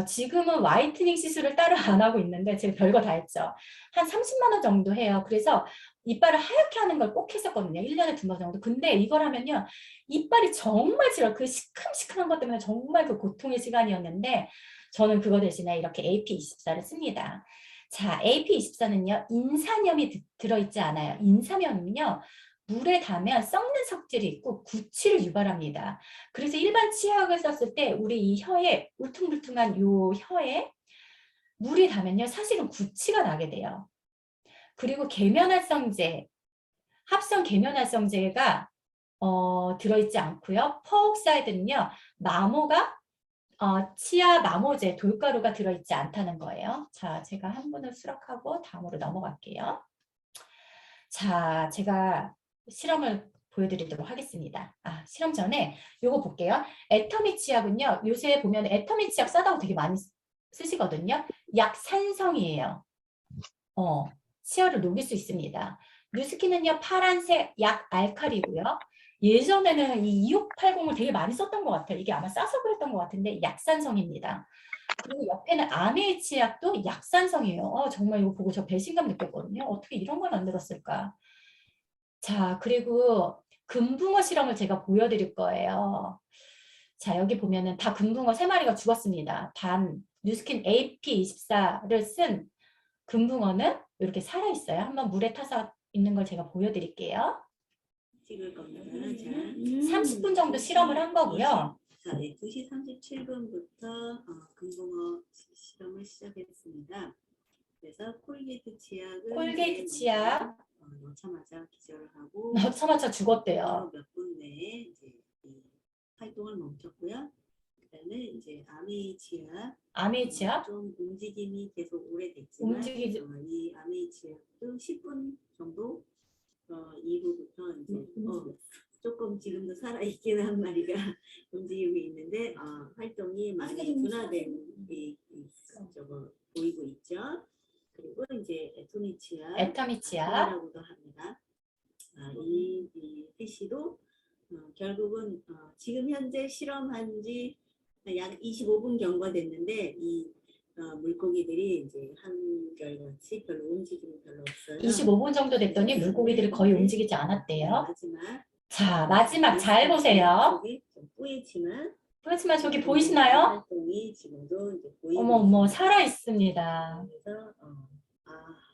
지금은 화이트닝 시술을 따로 안 하고 있는데, 제가 별거 다 했죠. 한 30만 원 정도 해요. 그래서 이빨을 하얗게 하는 걸 꼭 했었거든요. 1년에 2번 정도. 근데 이걸 하면요, 이빨이 정말 싫어요. 그 시큼시큼한 것 때문에 정말 그 고통의 시간이었는데, 저는 그거 대신에 이렇게 AP24를 씁니다. 자, AP24는요, 인산염이 들어있지 않아요. 인산염은요, 물에 닿으면 썩는 성질이 있고 구취를 유발합니다. 그래서 일반 치약을 썼을 때 우리 이 혀에 울퉁불퉁한 요 혀에 물이 닿으면요 사실은 구취가 나게 돼요. 그리고 계면활성제, 합성 계면활성제가 들어있지 않고요. 퍼옥사이드는요 마모가 치아 마모제 돌가루가 들어있지 않다는 거예요. 자, 제가 한 분을 수락하고 다음으로 넘어갈게요. 자, 제가 실험을 보여드리도록 하겠습니다. 아, 실험 전에 요거 볼게요. 애터미 치약은요. 요새 보면 애터미 치약 싸다고 되게 많이 쓰시거든요. 약산성이에요. 치아를 녹일 수 있습니다. 뉴스킨은요. 파란색 약 알칼리고요. 예전에는 이 2680을 되게 많이 썼던 것 같아요. 이게 아마 싸서 그랬던 것 같은데 약산성입니다. 그리고 옆에는 아메이 치약도 약산성이에요. 정말 이거 보고 저 배신감 느꼈거든요. 어떻게 이런 걸 만들었을까? 자, 그리고 금붕어 실험을 제가 보여드릴 거예요. 자, 여기 보면은 다 금붕어 3마리가 죽었습니다. 단 뉴스킨 AP24를 쓴 금붕어는 이렇게 살아있어요. 한번 물에 타서 있는 걸 제가 보여드릴게요. 찍을 겁니다. 자, 30분 정도 실험을 한 거고요. 자, 네, 2시 37분부터 금붕어 실험을 시작했습니다. 그래서 콜게이트 치약을 콜게이트 치약 넣자마자 기절을 하고 넣자마자 죽었대요. 몇 분 내에 이제 이 활동을 멈췄고요. 그다음에 이제 아메이 치약 좀 움직임이 계속 오래됐지만 이 아메이 치약도 10분 정도 이후부터 이제 조금 지금도 살아있긴 한 마리가 움직이고 있는데 활동이 많이 둔화된 저거 보이고 있죠. 그리고 이제 애터미 치약이라고도 합니다. 이 피시도 결국은 지금 현재 실험한 지 약 25분 경과됐는데 이 물고기들이 이제 한결같이 별로 움직임이 별로 없어요. 25분 정도 됐더니 물고기들이 거의 움직이지 않았대요. 자, 마지막 잘 보세요. 뿌옇지만 저기 보이시나요? 활동이 지금도 이제 보이고 어머 살아 있습니다. 그래서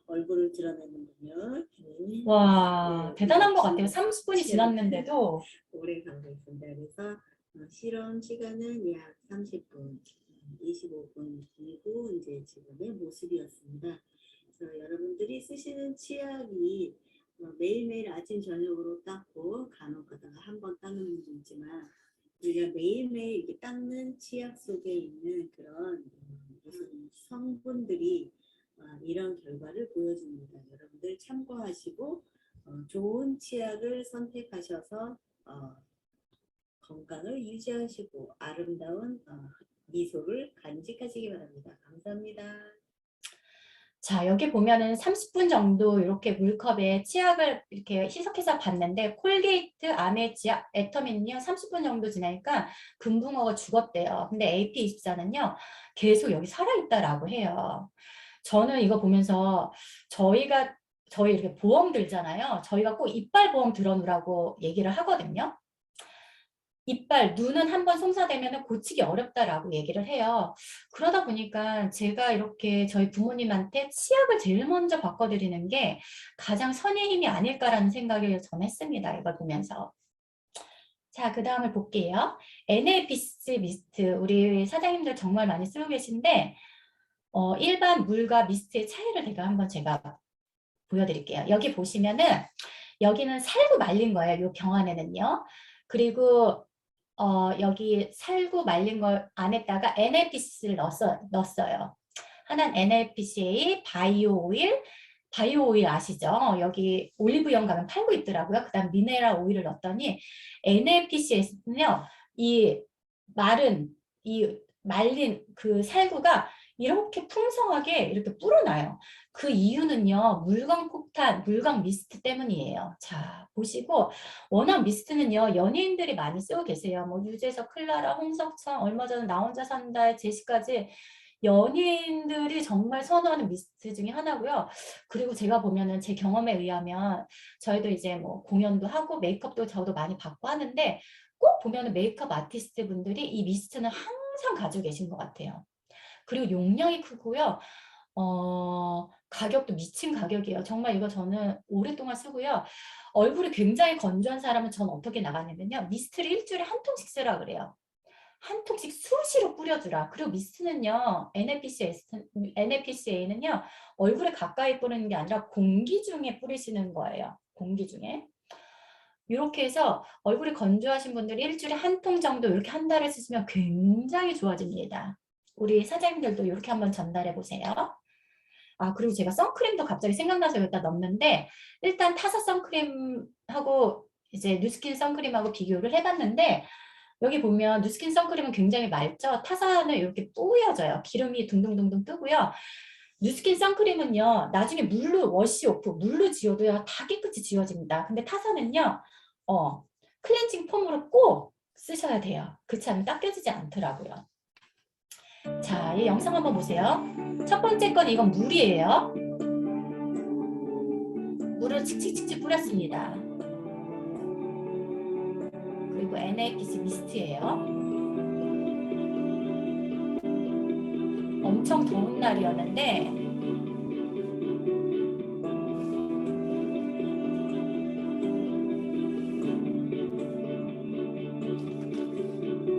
얼굴을 드러내는군요. 와, 네, 대단한 것 같아요. 30분이 지났는데도 오래 가고 있습니다. 그래서 실험 시간은 약 30분, 25분 이후 이제 지금의 모습이었습니다. 그래서 여러분들이 쓰시는 치약이 매일매일 아침 저녁으로 닦고 간혹 가다가 한 번 닦는 분도 있지만 우리가 매일매일 이렇게 닦는 치약 속에 있는 그런 무슨 성분들이 이런 결과를 보여줍니다. 여러분들 참고하시고 좋은 치약을 선택하셔서 건강을 유지하시고 아름다운 미소를 간직하시기 바랍니다. 감사합니다. 자, 여기 보면은 30분 정도 이렇게 물컵에 치약을 이렇게 희석해서 봤는데 콜게이트, 아메, 치약, 애터민은요 30분 정도 지나니까 금붕어가 죽었대요. 근데 AP24는요 계속 여기 살아있다라고 해요. 저는 이거 보면서 저희 이렇게 보험 들잖아요. 저희가 꼭 이빨 보험 들어놓으라고 얘기를 하거든요. 이빨, 눈은 한번 송사되면 고치기 어렵다라고 얘기를 해요. 그러다 보니까 제가 이렇게 저희 부모님한테 치약을 제일 먼저 바꿔드리는 게 가장 선의 힘이 아닐까라는 생각을 전 했습니다. 이걸 보면서. 자, 그 다음을 볼게요. NAPC 미스트. 우리 사장님들 정말 많이 쓰고 계신데 일반 물과 미스트의 차이를 제가 보여드릴게요. 여기 보시면은 여기는 살구 말린 거예요. 이 병 안에는요. 그리고 여기 살구 말린 걸 안에다가 NLPC를 넣었어요. 하나는 NLPCA 바이오 오일 아시죠? 여기 올리브영 가면 팔고 있더라고요. 그 다음 미네랄 오일을 넣었더니 NLPC에는요, 이 말린 그 살구가 이렇게 풍성하게 이렇게 불어나요. 그 이유는요, 물광 미스트 때문이에요. 자, 보시고, 워낙 미스트는요, 연예인들이 많이 쓰고 계세요. 뭐, 유재석, 클라라, 홍석천, 얼마 전에 나 혼자 산다, 제시까지 연예인들이 정말 선호하는 미스트 중에 하나고요. 그리고 제가 보면은 제 경험에 의하면 저희도 이제 뭐 공연도 하고 메이크업도 저도 많이 받고 하는데 꼭 보면은 메이크업 아티스트 분들이 이 미스트는 항상 가지고 계신 것 같아요. 그리고 용량이 크고요. 가격도 미친 가격이에요. 정말 이거 저는 오랫동안 쓰고요. 얼굴이 굉장히 건조한 사람은 전 어떻게 나가냐면요. 미스트를 일주일에 한 통씩 쓰라 그래요. 한 통씩 수시로 뿌려주라. 그리고 미스트는요, NAPCA는요, 얼굴에 가까이 뿌리는 게 아니라 공기 중에 뿌리시는 거예요. 공기 중에. 이렇게 해서 얼굴이 건조하신 분들이 일주일에 한 통 정도 이렇게 한 달을 쓰시면 굉장히 좋아집니다. 우리 사장님들도 이렇게 한번 전달해 보세요. 아, 그리고 제가 선크림도 갑자기 생각나서 여기다 넣었는데 일단 타사 선크림하고 이제 뉴스킨 선크림하고 비교를 해봤는데 여기 보면 뉴스킨 선크림은 굉장히 맑죠? 타사는 이렇게 뿌여져요. 기름이 둥둥둥둥 뜨고요. 뉴스킨 선크림은요. 나중에 물로 지워도요. 다 깨끗이 지워집니다. 근데 타사는요. 클렌징 폼으로 꼭 쓰셔야 돼요. 그렇지 않으면 닦여지지 않더라고요. 자, 이 영상 한번 보세요. 첫 번째 건 이건 물이에요. 물을 칙칙칙칙 뿌렸습니다. 그리고 NAPC 미스트예요. 엄청 더운 날이었는데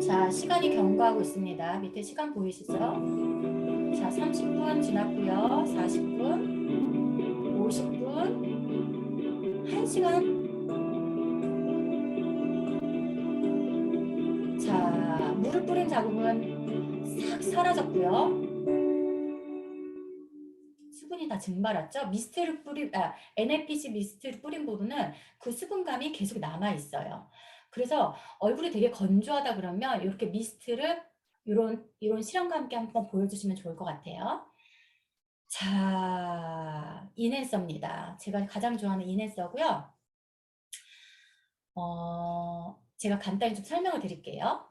자, 시간이 경과하고 있습니다. 밑에 시간 보이시죠? 자, 30분 지났고요. 40분, 50분, 1시간. 자, 물을 뿌린 자국은 싹 사라졌고요. 수분이 다 증발했죠? NAPC 미스트를 뿌린 부분은 그 수분감이 계속 남아있어요. 그래서 얼굴이 되게 건조하다 그러면 이렇게 미스트를 이런 실험과 함께 한번 보여주시면 좋을 것 같아요. 자, 인앤서입니다. 제가 가장 좋아하는 인앤서고요. 제가 간단히 좀 설명을 드릴게요.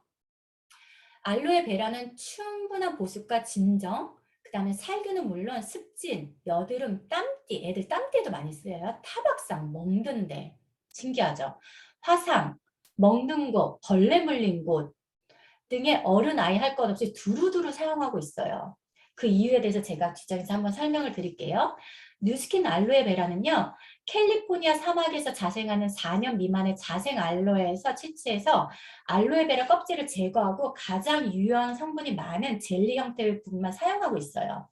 알로에베라는 충분한 보습과 진정, 그 다음에 살균은 물론 습진, 여드름, 땀띠, 애들 땀띠에도 많이 쓰여요. 타박상, 멍든데, 신기하죠? 화상, 먹는 곳, 벌레 물린 곳 등의 어른 아이 할 것 없이 두루두루 사용하고 있어요. 그 이유에 대해서 제가 뒤쪽에서 한번 설명을 드릴게요. 뉴스킨 알로에베라는요. 캘리포니아 사막에서 자생하는 4년 미만의 자생 알로에에서 채취해서 알로에베라 껍질을 제거하고 가장 유효한 성분이 많은 젤리 형태의 부분만 사용하고 있어요.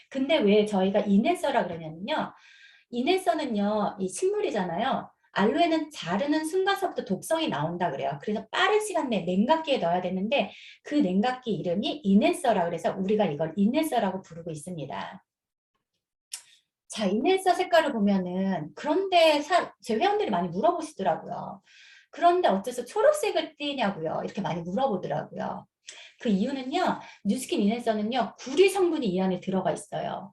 근데 왜 저희가 인앤서라 그러냐면요. 인앤서는요. 이 식물이잖아요. 알로에는 자르는 순간서부터 독성이 나온다 그래요. 그래서 빠른 시간 내에 냉각기에 넣어야 되는데 그 냉각기 이름이 인앤서라 그래서 우리가 이걸 인앤서라고 부르고 있습니다. 자, 인앤서 색깔을 보면은 그런데 제 회원들이 많이 물어보시더라고요. 그런데 어째서 초록색을 띠냐고요. 이렇게 많이 물어보더라고요. 그 이유는요. 뉴스킨 인앤서는요. 구리 성분이 이 안에 들어가 있어요.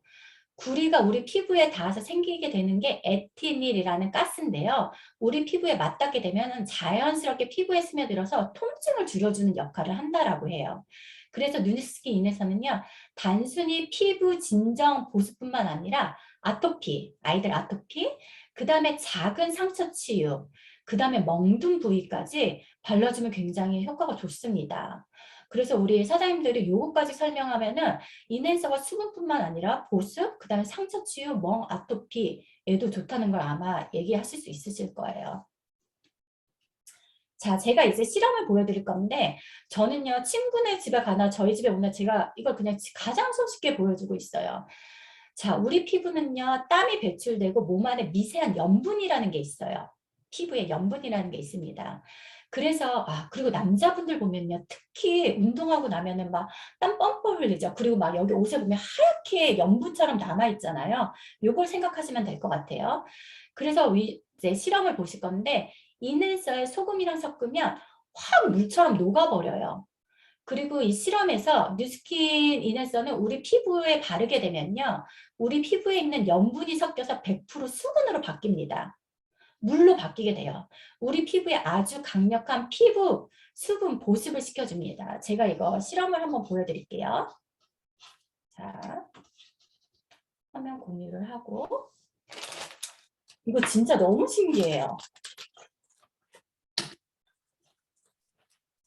구리가 우리 피부에 닿아서 생기게 되는 게 에티닐이라는 가스인데요. 우리 피부에 맞닿게 되면 자연스럽게 피부에 스며들어서 통증을 줄여주는 역할을 한다라고 해요. 그래서 누스킨 인에서는요, 단순히 피부 진정 보습뿐만 아니라 아토피, 아이들 아토피, 그 다음에 작은 상처 치유, 그 다음에 멍든 부위까지 발라주면 굉장히 효과가 좋습니다. 그래서 우리 사장님들이 요거까지 설명하면은 인앤서가 수분뿐만 아니라 보습, 그 다음에 상처 치유, 멍, 아토피에도 좋다는 걸 아마 얘기하실 수 있으실 거예요. 자, 제가 이제 실험을 보여드릴 건데 저는요, 친구네 집에 가나 저희 집에 오나 제가 이걸 그냥 가장 손쉽게 보여주고 있어요. 자, 우리 피부는요, 땀이 배출되고 몸 안에 미세한 염분이라는 게 있어요. 피부에 염분이라는 게 있습니다. 그래서 그리고 남자분들 보면요, 특히 운동하고 나면은 막 땀 뻔뻔 흘리죠. 그리고 막 여기 옷에 보면 하얗게 염분처럼 남아 있잖아요. 요걸 생각하시면 될 것 같아요. 그래서 이제 실험을 보실 건데 인앤서에 소금이랑 섞으면 확 물처럼 녹아버려요. 그리고 이 실험에서 뉴스킨 인앤서는 우리 피부에 바르게 되면요, 우리 피부에 있는 염분이 섞여서 100% 수분으로 바뀝니다. 물로 바뀌게 돼요. 우리 피부에 아주 강력한 피부 수분 보습을 시켜줍니다. 제가 이거 실험을 한번 보여드릴게요. 자, 화면 공유를 하고. 이거 진짜 너무 신기해요.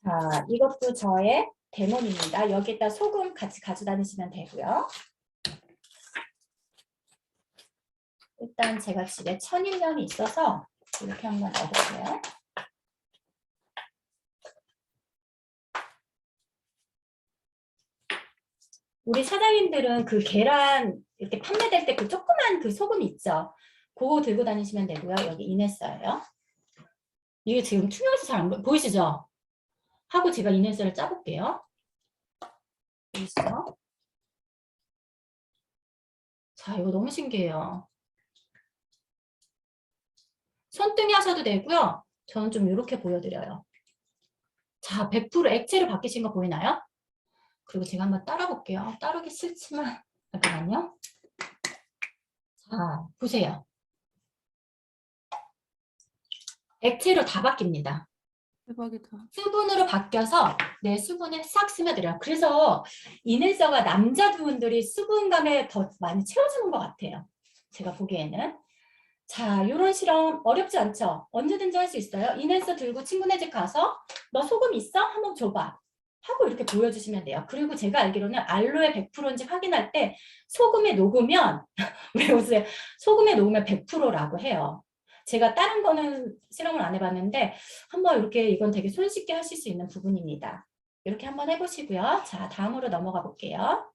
자, 이것도 저의 데몬입니다. 여기에다 소금 같이 가져다니시면 되고요. 일단 제가 집에 천일염이 있어서 이렇게 한번 넣어볼게요. 우리 사장님들은 그 계란 이렇게 판매될 때 그 조그만 그 소금 있죠? 그거 들고 다니시면 되고요. 여기 인앤서예요. 이게 지금 투명해서 잘 안 보이시죠? 하고 제가 인앤서를 짜볼게요. 보이시죠? 자, 이거 너무 신기해요. 손등에 하셔도 되고요. 저는 좀 이렇게 보여드려요. 자, 100% 액체를 바뀌신 거 보이나요? 그리고 제가 한번 따라 볼게요. 따르기 싫지만 잠깐만요. 자, 보세요. 액체로 다 바뀝니다. 대박이다. 수분으로 바뀌어서 내 수분에 싹 스며들어요. 그래서 인앤서가 남자분들이 수분감에 더 많이 채워주는 것 같아요. 제가 보기에는. 자, 이런 실험 어렵지 않죠? 언제든지 할 수 있어요. 인앤서 들고 친구네 집 가서 너 소금 있어? 한번 줘봐. 하고 이렇게 보여주시면 돼요. 그리고 제가 알기로는 알로에 100%인지 확인할 때 소금에 녹으면 왜 웃으세요? 소금에 녹으면 100%라고 해요. 제가 다른 거는 실험을 안 해봤는데 한번 이렇게 이건 되게 손쉽게 하실 수 있는 부분입니다. 이렇게 한번 해보시고요. 자, 다음으로 넘어가 볼게요.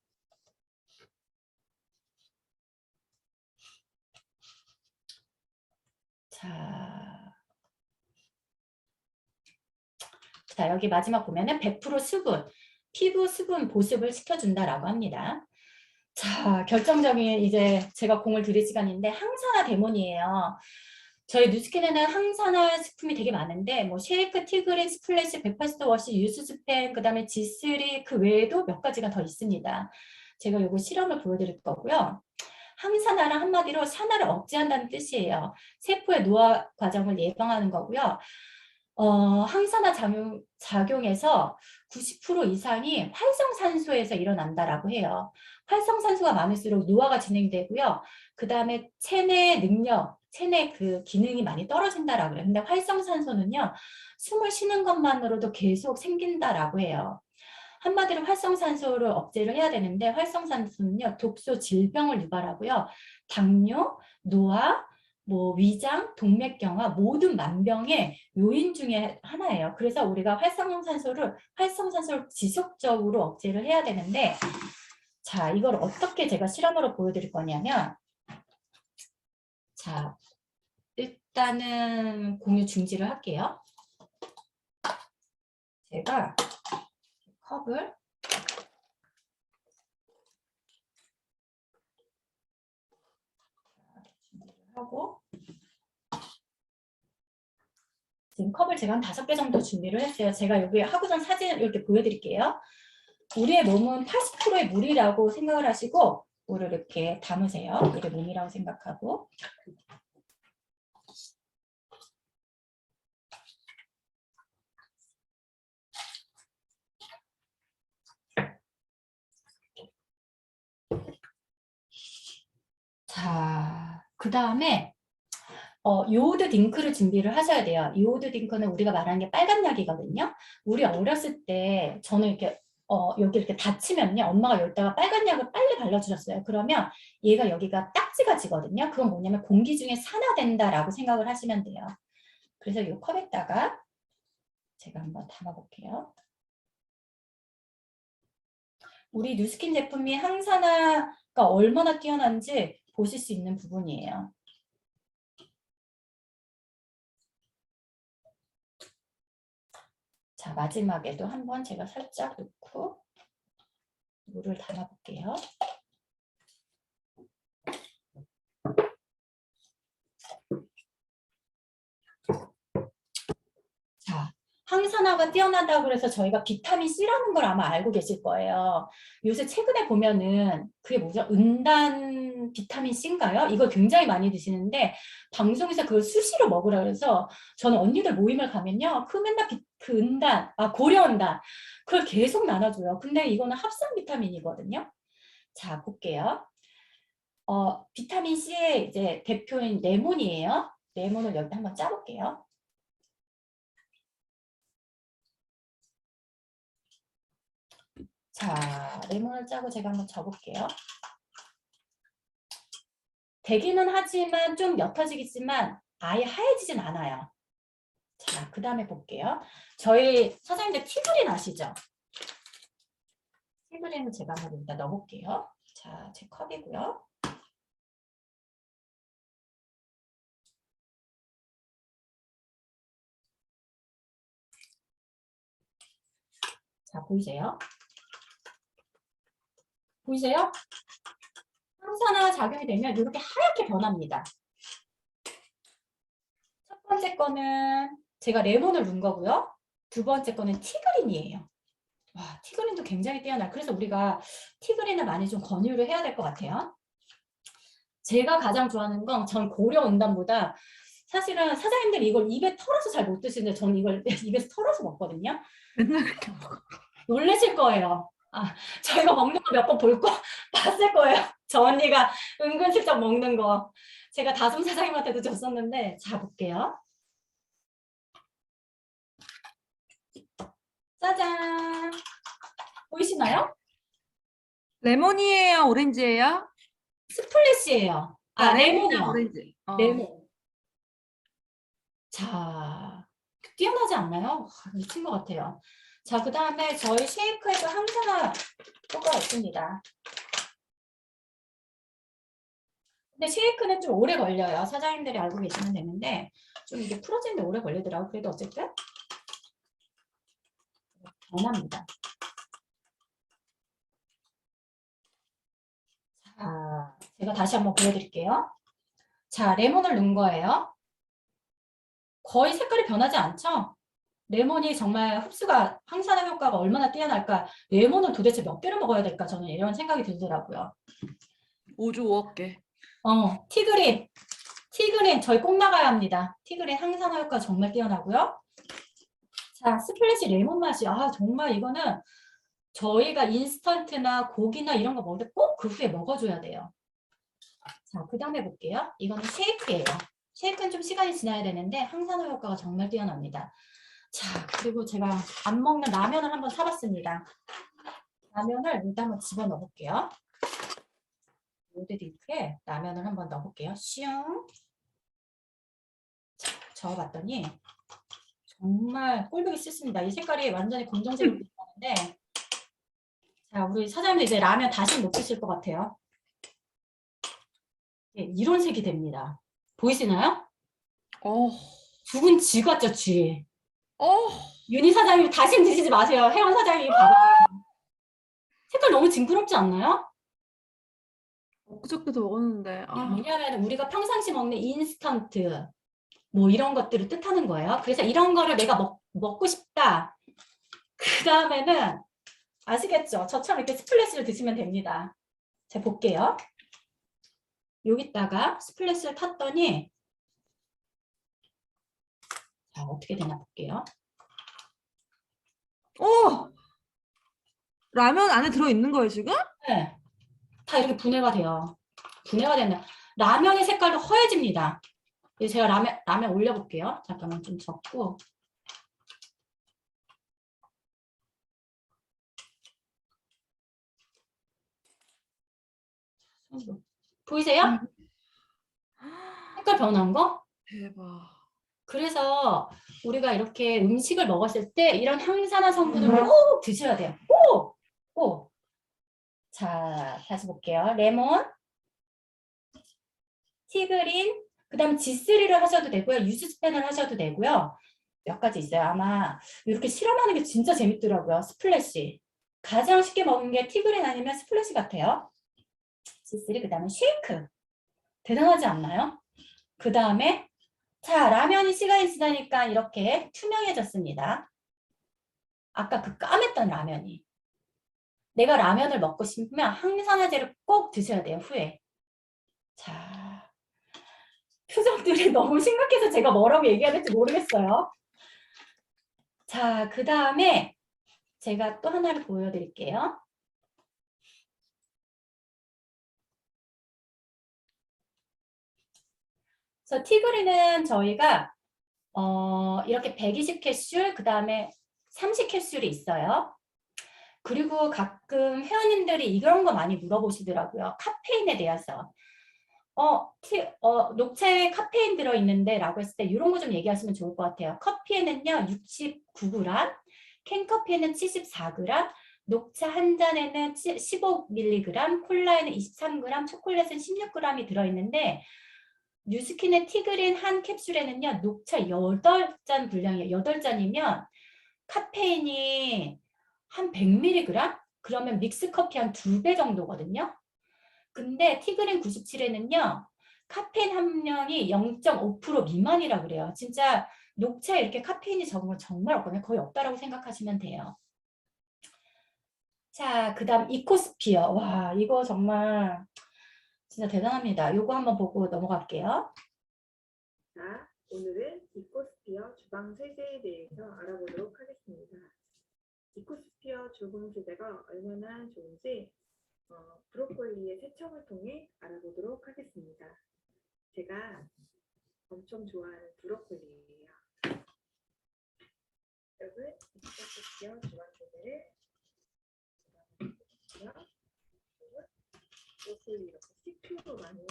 자, 여기 마지막 보면은 100% 수분, 피부 수분 보습을 시켜준다라고 합니다. 자, 결정적인 이제 제가 공을 들일 시간인데 항산화 데몬이에요. 저희 뉴스킨에는 항산화 식품이 되게 많은데 뭐 쉐이크, 티그린, 스플래시, 180도 워시, 유수스펜, 그 다음에 G3 그 외에도 몇 가지가 더 있습니다. 제가 요거 실험을 보여드릴 거고요. 항산화란 한마디로 산화를 억제한다는 뜻이에요. 세포의 노화 과정을 예방하는 거고요. 항산화 작용에서 90% 이상이 활성산소에서 일어난다라고 해요. 활성산소가 많을수록 노화가 진행되고요. 그 다음에 체내 능력, 체내 그 기능이 많이 떨어진다라고 해요. 근데 활성산소는요, 숨을 쉬는 것만으로도 계속 생긴다라고 해요. 한마디로 활성산소를 억제를 해야 되는데 활성산소는요, 독소 질병을 유발하고요. 당뇨, 노화, 뭐 위장, 동맥경화 모든 만병의 요인 중에 하나예요. 그래서 우리가 활성산소를 지속적으로 억제를 해야 되는데 자, 이걸 어떻게 제가 실험으로 보여드릴 거냐면 자, 일단은 공유 중지를 할게요. 제가 컵을 하고 지금 컵을 제가 한 5개 정도 준비를 했어요. 제가 여기 하고 전 사진을 이렇게 보여드릴게요. 우리의 몸은 80%의 물이라고 생각을 하시고 물을 이렇게 담으세요. 이게 몸이라고 생각하고. 자, 그 다음에 요오드 딩크를 준비를 하셔야 돼요. 요오드 딩크는 우리가 말하는 게 빨간 약이거든요. 우리 어렸을 때 저는 이렇게 여기 이렇게 다치면요. 엄마가 여기다가 빨간 약을 빨리 발라주셨어요. 그러면 얘가 여기가 딱지가 지거든요. 그건 뭐냐면 공기 중에 산화된다라고 생각을 하시면 돼요. 그래서 이 컵에다가 제가 한번 담아볼게요. 우리 뉴스킨 제품이 항산화가 얼마나 뛰어난지 보실 수 있는 부분이에요. 자, 마지막에도 한번 제가 살짝 넣고 물을 담아볼게요. 자, 항산화가 뛰어나다고 그래서 저희가 비타민 C라는 걸 아마 알고 계실 거예요. 요새 최근에 보면은 그게 뭐죠? 은단 비타민 C인가요? 이걸 굉장히 많이 드시는데 방송에서 그걸 수시로 먹으라 그래서 저는 언니들 모임을 가면요. 그 맨날 그 은단, 고려은단 그걸 계속 나눠줘요. 근데 이거는 합성 비타민이거든요. 자, 볼게요. 비타민 C의 이제 대표인 레몬이에요. 레몬을 여기 한번 짜볼게요. 자, 레몬을 짜고 제가 한번 접을게요. 되기는 하지만 좀 옅어지겠지만 아예 하얘지진 않아요. 자, 그 다음에 볼게요. 저희 사장님들 티그린 아시죠? 티그린을 제가 한번 일단 넣어볼게요. 자, 제 컵이고요. 자, 보이세요? 보이세요? 항산화 작용이 되면 이렇게 하얗게 변합니다. 첫 번째 거는 제가 레몬을 넣은 거고요. 두 번째 거는 티그린이에요. 와, 티그린도 굉장히 뛰어나. 그래서 우리가 티그린을 많이 좀 권유를 해야 될 것 같아요. 제가 가장 좋아하는 건 전 고려 은단보다 사실은 사장님들이 이걸 입에 털어서 잘 못 드시는데 저는 이걸 입에서 털어서 먹거든요. 맨날 그렇게 먹어. 놀라실 거예요. 저희가 먹는 거 몇 번 볼 거 봤을 거예요. 저 언니가 은근슬쩍 먹는 거. 제가 다솜 사장님한테도 줬었는데 자 볼게요. 짜잔. 보이시나요? 레몬이에요, 오렌지예요? 스플래시예요. 레몬이요. 오렌지. 레몬. 자, 뛰어나지 않나요? 미친 것 같아요. 자, 그 다음에 저희 쉐이크에도 항산화 효과가 있습니다. 근데 쉐이크는 좀 오래 걸려요. 사장님들이 알고 계시면 되는데 좀 이게 풀어지는데 오래 걸리더라고요. 그래도 어쨌든 변합니다. 자, 제가 다시 한번 보여드릴게요. 자, 레몬을 넣은 거예요. 거의 색깔이 변하지 않죠? 레몬이 정말 흡수가 항산화 효과가 얼마나 뛰어날까? 레몬을 도대체 몇 개를 먹어야 될까? 저는 이런 생각이 들더라고요. 5조 5억 개. 티그린 저희 꼭 나가야 합니다. 티그린 항산화 효과 정말 뛰어나고요. 자, 스플래시 레몬 맛이 정말 이거는 저희가 인스턴트나 고기나 이런 거 먹을 때 꼭 그 후에 먹어줘야 돼요. 자, 그 다음에 볼게요. 이거는 쉐이크예요. 쉐이크는 좀 시간이 지나야 되는데 항산화 효과가 정말 뛰어납니다. 자, 그리고 제가 안 먹는 라면을 한번 사봤습니다. 라면을 일단 한번 집어넣어 볼게요. 로드링크에 라면을 한번 넣어볼게요. 슝. 자, 저어봤더니 정말 꼴보기 싫습니다. 이 색깔이 완전히 검정색으로 나는데 자, 우리 사장님들 이제 라면 다시 못 드실 것 같아요. 예, 이런 색이 됩니다. 보이시나요? 죽은 쥐 같죠, 쥐. 윤희 사장님 다시는 드시지 마세요. 혜원 사장님 봐봐요. 색깔 너무 징그럽지 않나요? 그저께도 먹었는데. 왜냐하면 우리가 평상시 먹는 인스턴트 뭐 이런 것들을 뜻하는 거예요. 그래서 이런 거를 내가 먹고 싶다. 그 다음에는 아시겠죠? 저처럼 이렇게 스플래시를 드시면 됩니다. 자, 볼게요. 여기다가 스플래시를 탔더니 자, 어떻게 되나 볼게요. 오! 라면 안에 들어있는 거예요, 지금? 네, 다 이렇게 분해가 돼요. 분해가 되면 라면의 색깔도 허해집니다. 이제 제가 라면 올려볼게요. 잠깐만 좀 적고. 보이세요? 색깔 변한 거? 대박. 그래서 우리가 이렇게 음식을 먹었을 때 이런 항산화 성분을 꼭 드셔야 돼요. 꼭! 꼭! 자, 다시 볼게요. 레몬, 티그린, 그 다음에 G3를 하셔도 되고요. 유스스펜을 하셔도 되고요. 몇 가지 있어요. 아마 이렇게 실험하는 게 진짜 재밌더라고요. 스플래시. 가장 쉽게 먹는 게 티그린 아니면 스플래시 같아요. G3, 그 다음에 쉐이크. 대단하지 않나요? 그 다음에 자, 라면이 시간이 지나니까 이렇게 투명해졌습니다. 아까 그 까맸던 라면이. 내가 라면을 먹고 싶으면 항산화제를 꼭 드셔야 돼요, 후에. 자, 표정들이 너무 심각해서 제가 뭐라고 얘기해야 될지 모르겠어요. 자, 그 다음에 제가 또 하나를 보여드릴게요. 그래서 티그린은 저희가 이렇게 120캡슐, 그 다음에 30캡슐이 있어요. 그리고 가끔 회원님들이 이런 거 많이 물어보시더라고요. 카페인에 대해서. 녹차에 카페인 들어있는데 라고 했을 때 이런 거 좀 얘기하시면 좋을 것 같아요. 커피에는요 69g, 캔커피에는 74g, 녹차 한 잔에는 15mg, 콜라에는 23g, 초콜릿은 16g이 들어있는데 뉴스킨의 티그린 한 캡슐에는요 녹차 8잔 분량이에요. 8잔이면 카페인이 한 100mg? 그러면 믹스커피 한 2배 정도거든요. 근데 티그린 97에는요. 카페인 함량이 0.5% 미만이라 그래요. 진짜 녹차에 이렇게 카페인이 적은 건 정말 없거든요. 거의 없다라고 생각하시면 돼요. 자, 그 다음 이코스피어. 와, 이거 정말 진짜 대단합니다. 이거 한번 보고 넘어갈게요. 자, 오늘은 이코스피어 주방 세제에 대해서 알아보도록 하겠습니다. 이코스피어 주방 세제가 얼마나 좋은지 브로콜리의 세척을 통해 알아보도록 하겠습니다. 제가 엄청 좋아하는 브로콜리예요. 여러분, 이코스피어 주방 세제를 브로콜리 이렇게 식초로 많이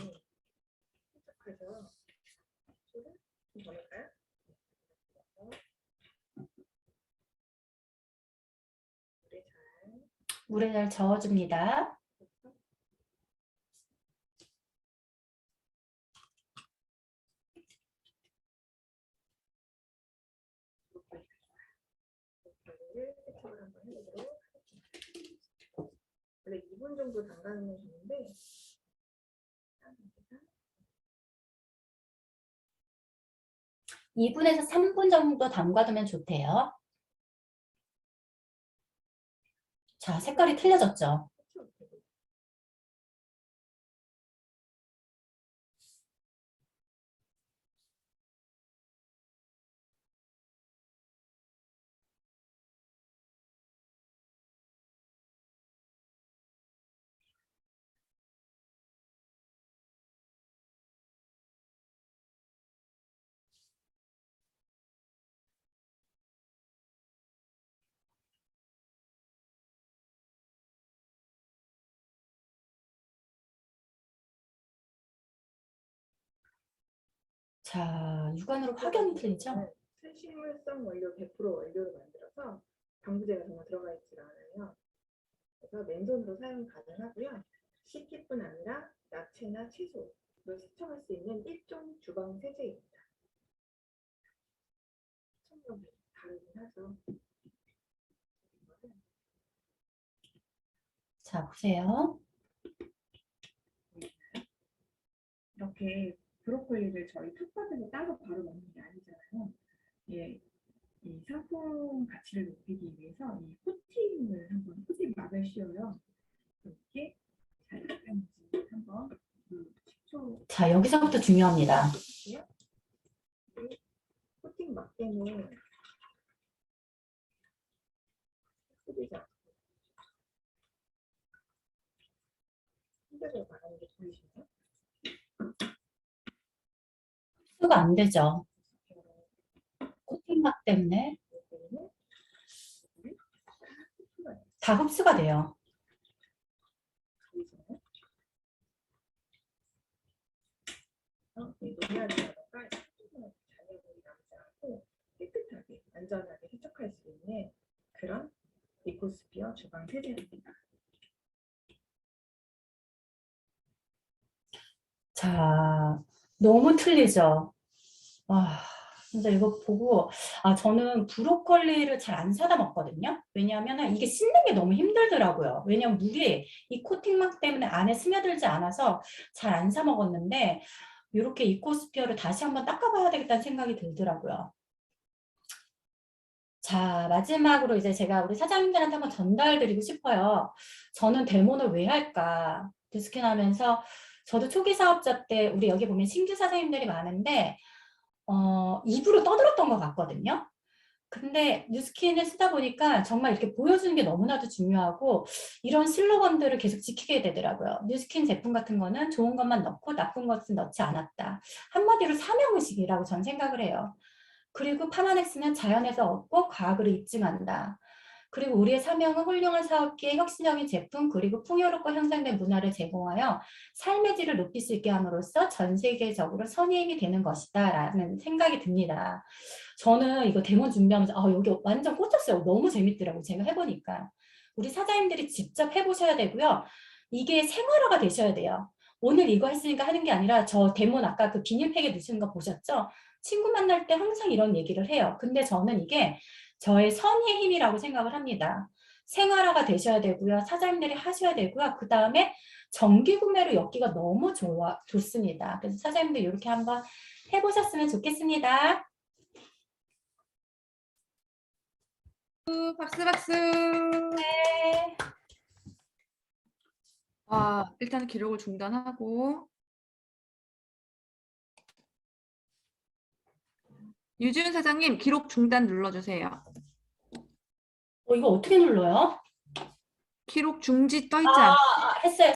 세척하죠. 좀 더 넣을까요? 물에 잘 저어줍니다. 브로콜리를 세척을 한번 해보도록 하겠습니다. 원래 2분 정도 담가놓으면 되는데 2분에서 3분 정도 담가두면 좋대요. 자, 색깔이 틀려졌죠? 자, 육안으로 확연히 틀리죠? 생식물성 원료 100% 원료를 만들어서 방부제가 정말 들어가 있지 않아요. 그래서 맨손으로 사용 가능하고요. 식기뿐 아니라 야채나 채소를 세척할 수 있는 일종 주방 세제입니다. 시청력이 다르긴 하죠. 자, 보세요. 이렇게 브로콜리를 저희 텃밭에서 따로 바로 먹는 게 아니잖아요. 예, 이 상품 가치를 높이기 위해서 이 코팅을 한번 코팅 막을 씌워요. 이렇게 잘 사용하시면 한번 10초 자, 여기서부터 중요합니다. 해주세요. 코팅 막대는 쓰리지 않고 흔들어 나가는 게 보이시나요? 흡수가 안 되죠. 코팅막 때문에 때문에 다 흡수가 돼요. 보이시나요? 노래하다가 잔여물이 남지 않고 깨끗하게 안전하게 세척할 수 있는 그런 리코스피어 주방 세제입니다. 자, 너무 틀리죠? 와, 진짜 이거 보고, 저는 브로콜리를 잘 안 사다 먹거든요. 왜냐하면 이게 씻는 게 너무 힘들더라고요. 왜냐면 물이 이 코팅막 때문에 안에 스며들지 않아서 잘 안 사 먹었는데, 이렇게 이코스피어를 다시 한번 닦아봐야 되겠다는 생각이 들더라고요. 자, 마지막으로 이제 제가 우리 사장님들한테 한번 전달드리고 싶어요. 저는 데모를 왜 할까? 뉴스킨 하면서 저도 초기 사업자 때 우리 여기 보면 신규 사장님들이 많은데 입으로 떠들었던 것 같거든요. 근데 뉴스킨을 쓰다 보니까 정말 이렇게 보여주는 게 너무나도 중요하고 이런 슬로건들을 계속 지키게 되더라고요. 뉴스킨 제품 같은 거는 좋은 것만 넣고 나쁜 것은 넣지 않았다. 한마디로 사명의식이라고 저는 생각을 해요. 그리고 파마넥스는 자연에서 얻고 과학으로 입증한다. 그리고 우리의 사명은 훌륭한 사업기에 혁신적인 제품 그리고 풍요롭고 향상된 문화를 제공하여 삶의 질을 높일 수 있게 함으로써 전 세계적으로 선의힘이 되는 것이다 라는 생각이 듭니다. 저는 이거 데모 준비하면서 여기 완전 꽂혔어요. 너무 재밌더라고요. 제가 해보니까. 우리 사장님들이 직접 해보셔야 되고요. 이게 생활화가 되셔야 돼요. 오늘 이거 했으니까 하는 게 아니라 저 데모 아까 그 비닐팩에 넣으시는 거 보셨죠? 친구 만날 때 항상 이런 얘기를 해요. 근데 저는 이게 저의 선의의 힘이라고 생각을 합니다. 생활화가 되셔야 되고요. 사장님들이 하셔야 되고요. 그 다음에 정기 구매로 엮기가 너무 좋습니다. 그래서 사장님들 이렇게 한번 해보셨으면 좋겠습니다. 박수 박수. 네. 일단 기록을 중단하고 유지훈 사장님 기록 중단 눌러주세요. 이거 어떻게 눌러요? 기록 중지 떠 있지 않아요? 했어요.